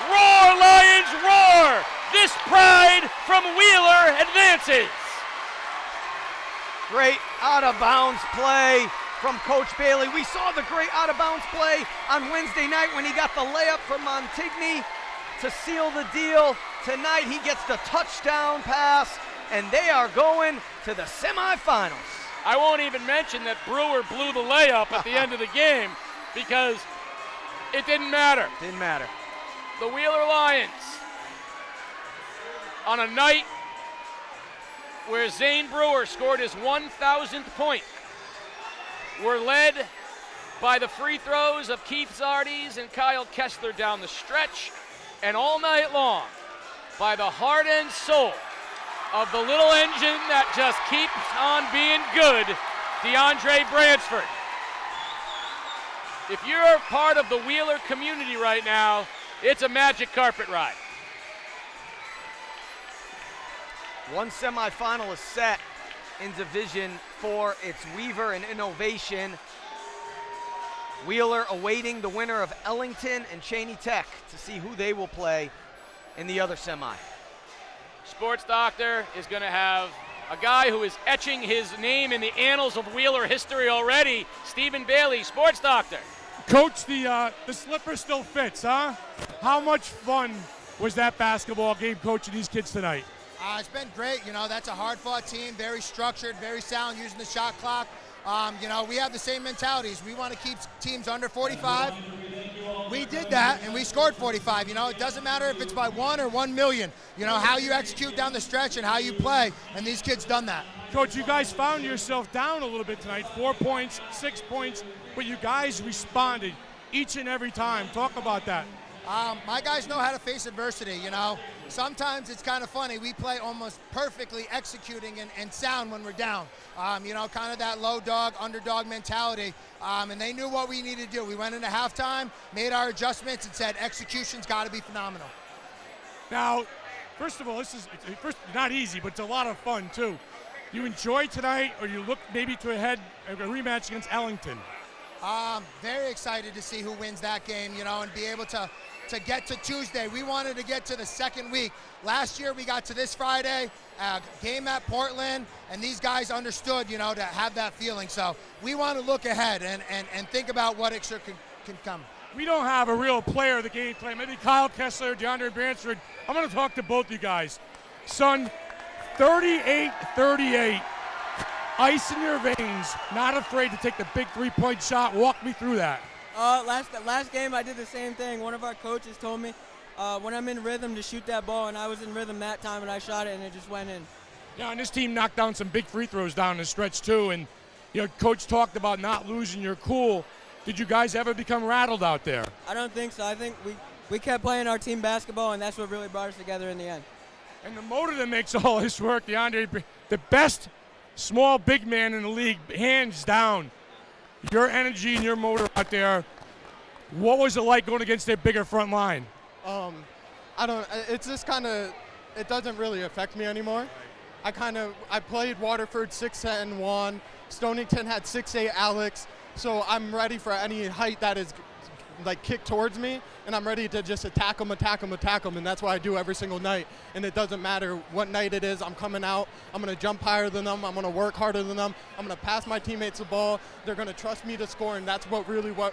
B: Roar Lions roar. This pride from Wheeler advances.
C: Great out-of-bounds play from Coach Bailey. We saw the great out-of-bounds play on Wednesday night when he got the layup from Montigny to seal the deal. Tonight he gets the touchdown pass, and they are going to the semifinals.
B: I won't even mention that Brewer blew the layup at the end of the game because it didn't matter.
C: Didn't matter.
B: The Wheeler Lions, on a night where Zane Brewer scored his 1,000th point, were led by the free throws of Keith Zardes and Kyle Kessler down the stretch, and all night long by the heart and soul of the little engine that just keeps on being good, DeAndre Bransford. If you're part of the Wheeler community right now, it's a magic carpet ride.
C: One semifinal is set in Division 4. It's Weaver and Innovation. Wheeler awaiting the winner of Ellington and Cheney Tech to see who they will play in the other semi.
B: Sports Doctor is going to have a guy who is etching his name in the annals of Wheeler history already, Stephen Bailey, Sports Doctor.
D: Coach, the slipper still fits, huh? How much fun was that basketball game coaching these kids tonight?
I: It's been great. You know, that's a hard-fought team, very structured, very sound, using the shot clock. You know, we have the same mentalities. We want to keep teams under 45. We did that, and we scored 45. You know, it doesn't matter if it's by 1 or 1 million. You know, how you execute down the stretch and how you play, and these kids done that.
D: Coach, you guys found yourself down a little bit tonight, 4 points, 6 points, but you guys responded each and every time. Talk about that.
I: My guys know how to face adversity, you know. Sometimes it's kind of funny. We play almost perfectly executing and sound when we're down. You know, kind of that low dog, underdog mentality. And they knew what we needed to do. We went into halftime, made our adjustments, and said execution's got to be phenomenal.
D: Now, first of all, it's not easy, but it's a lot of fun, too. You enjoyed tonight, or you look maybe to a rematch against Ellington?
I: Very excited to see who wins that game, you know, and be able to get to Tuesday. We wanted to get to the second week. Last year we got to this Friday, game at Portland, and these guys understood, you know, to have that feeling. So we want to look ahead and think about what extra can come.
D: We don't have a real player of the game plan. Maybe Kyle Kessler, DeAndre Bransford. I'm going to talk to both you guys. Son, 38-38. Ice in your veins, not afraid to take the big three-point shot. Walk me through that.
J: Last game I did the same thing. One of our coaches told me when I'm in rhythm to shoot that ball, and I was in rhythm that time, and I shot it, and it just went in.
D: Yeah, and this team knocked down some big free throws down the stretch too. And you know, Coach talked about not losing your cool. Did you guys ever become rattled out there?
J: I don't think so. I think we kept playing our team basketball, and that's what really brought us together in the end.
D: And the motor that makes all this work, DeAndre, the best small big man in the league, hands down. Your energy and your motor out there, what was it like going against their bigger front line?
K: It's just kind of, it doesn't really affect me anymore. I played Waterford 6'1", Stonington had 6'8" Alex, so I'm ready for any height that is like kicked towards me, and I'm ready to just attack them, and that's what I do every single night. And it doesn't matter what night it is, I'm coming out, I'm going to jump higher than them, I'm going to work harder than them, I'm going to pass my teammates the ball, they're going to trust me to score, and that's what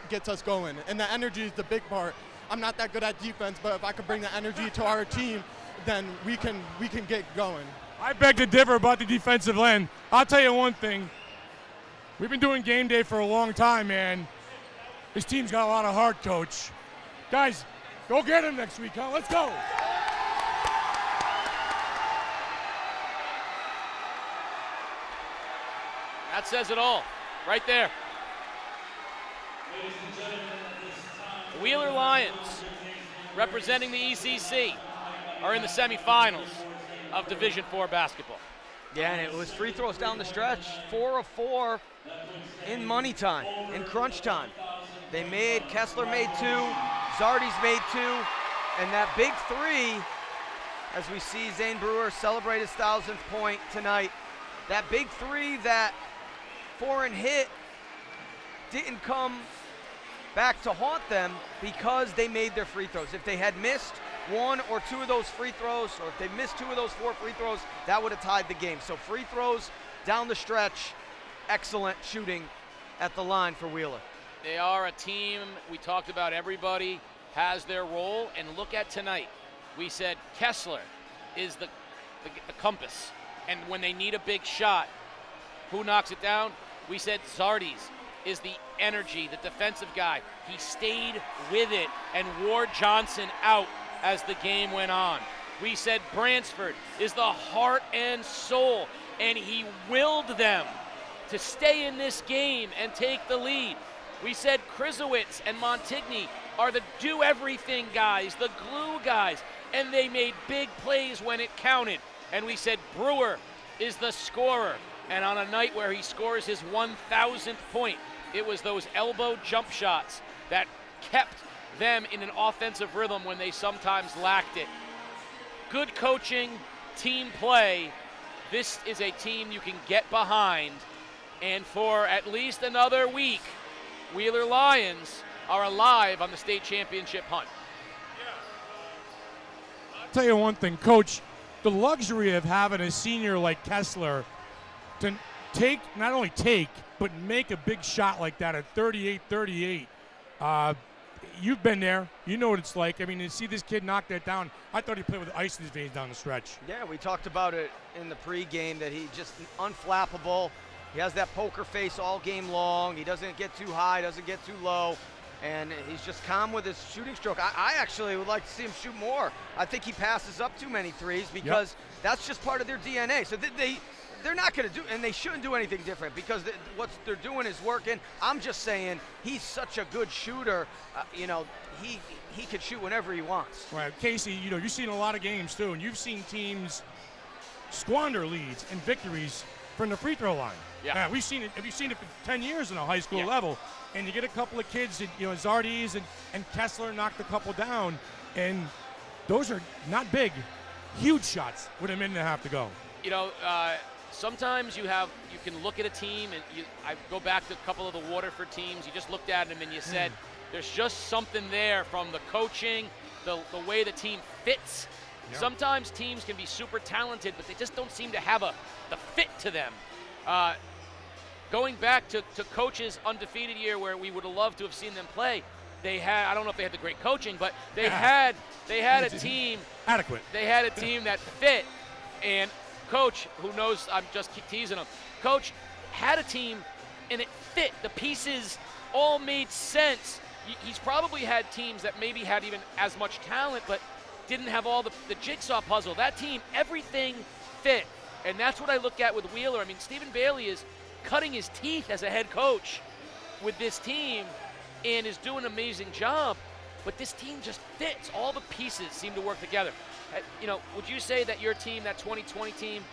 K: gets us going. And the energy is the big part. I'm not that good at defense, but if I could bring the energy to our team, then we can get going.
D: I beg to differ about the defensive end. I'll tell you one thing. We've been doing game day for a long time, man. This team's got a lot of heart, Coach. Guys, go get him next week, huh? Let's go.
B: That says it all, right there. The Wheeler Lions, representing the ECC, are in the semifinals of Division IV basketball.
C: Yeah, and it was free throws down the stretch. 4 of 4 in money time, in crunch time. Kessler made 2, Zardes made 2, and that big 3, as we see Zane Brewer celebrate his 1,000th point tonight, that big 3 that Foran hit didn't come back to haunt them because they made their free throws. If they had missed 1 or 2 of those free throws, or if they missed 2 of those 4 free throws, that would have tied the game. So free throws down the stretch, excellent shooting at the line for Wheeler.
B: They are a team, we talked about everybody has their role, and look at tonight. We said Kessler is the compass, and when they need a big shot, who knocks it down? We said Zardes is the energy, the defensive guy. He stayed with it and wore Johnson out as the game went on. We said Bransford is the heart and soul, and he willed them to stay in this game and take the lead. We said Krzyzewicz and Montigny are the do-everything guys, the glue guys, and they made big plays when it counted. And we said Brewer is the scorer, and on a night where he scores his 1,000th point, it was those elbow jump shots that kept them in an offensive rhythm when they sometimes lacked it. Good coaching, team play. This is a team you can get behind, and for at least another week, Wheeler Lions are alive on the state championship hunt.
D: I'll tell you one thing, Coach, the luxury of having a senior like Kessler to not only take, but make a big shot like that at 38-38. You've been there. You know what it's like. I mean, to see this kid knock that down, I thought he played with ice in his veins down the stretch.
C: Yeah, we talked about it in the pregame that he just unflappable. He has that poker face all game long. He doesn't get too high, doesn't get too low, and he's just calm with his shooting stroke. I actually would like to see him shoot more. I think he passes up too many threes because that's just part of their DNA. So they're not going to do, and they shouldn't do anything different because what they're doing is working. I'm just saying he's such a good shooter. He could shoot whenever he wants.
D: Right, Casey. You've seen a lot of games too, and you've seen teams squander leads and victories from the free throw line. Yeah, we've seen it. Have you seen it for 10 years in a high school level? And you get a couple of kids, Zardes and Kessler knocked a couple down, and those are not big, huge shots with a minute and a half to go.
B: Sometimes you can look at a team, and I go back to a couple of the Waterford teams. You just looked at them and you said, there's just something there from the coaching, the way the team fits. Yep. Sometimes teams can be super talented, but they just don't seem to have the fit to them. Going back to Coach's undefeated year where we would have loved to have seen them play, I don't know if they had the great coaching, but they had a team
D: adequate.
B: They had a team that fit, and Coach, who knows I'm just teasing him, Coach had a team and it fit. The pieces all made sense. He's probably had teams that maybe had even as much talent but didn't have all the jigsaw puzzle. That team, everything fit. And that's what I look at with Wheeler. I mean, Stephen Bailey is cutting his teeth as a head coach with this team and is doing an amazing job. But this team just fits. All the pieces seem to work together. Would you say that your team, that 2020 team,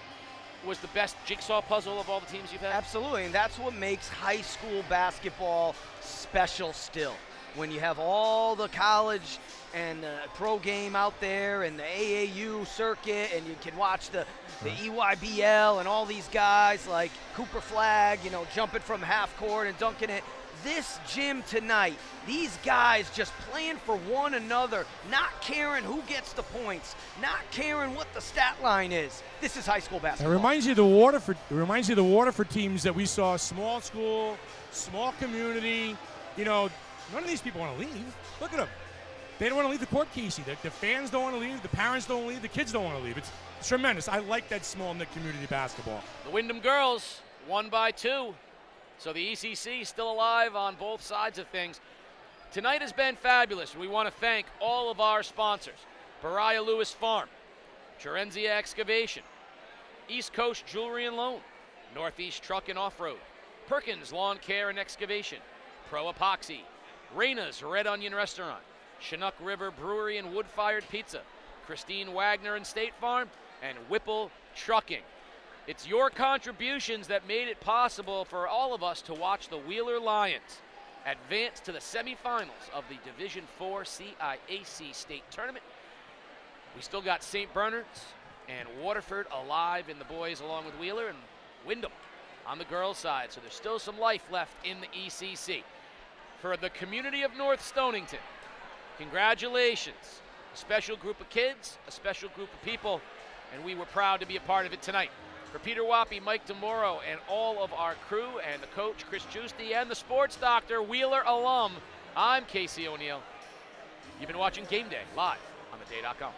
B: was the best jigsaw puzzle of all the teams you've had?
C: Absolutely, and that's what makes high school basketball special still. When you have all the college and pro game out there and the AAU circuit, and you can watch the EYBL and all these guys like Cooper Flagg, jumping from half court and dunking it. This gym tonight, these guys just playing for one another, not caring who gets the points, not caring what the stat line is. This is high school basketball.
D: It reminds you of the Waterford teams that we saw, small school, small community. None of these people want to leave. Look at them. They don't want to leave the court, Casey. The fans don't want to leave. The parents don't leave. The kids don't want to leave. It's tremendous. I like that small-knit community basketball.
B: The Wyndham girls won by 2. So the ECC still alive on both sides of things. Tonight has been fabulous. We want to thank all of our sponsors. Bariah Lewis Farm, Terenzia Excavation, East Coast Jewelry and Loan, Northeast Truck and Off-Road, Perkins Lawn Care and Excavation, Pro Epoxy, Reina's Red Onion Restaurant, Chinook River Brewery and Wood-Fired Pizza, Christine Wagner and State Farm, and Whipple Trucking. It's your contributions that made it possible for all of us to watch the Wheeler Lions advance to the semifinals of the Division IV CIAC State Tournament. We still got St. Bernard's and Waterford alive in the boys along with Wheeler, and Windham on the girls' side. So there's still some life left in the ECC. For the community of North Stonington, congratulations. A special group of kids, a special group of people, and we were proud to be a part of it tonight. For Peter Wappy, Mike DeMoro, and all of our crew, and the coach, Chris Giusti, and the sports doctor, Wheeler alum, I'm Casey O'Neill. You've been watching Game Day live on theday.com.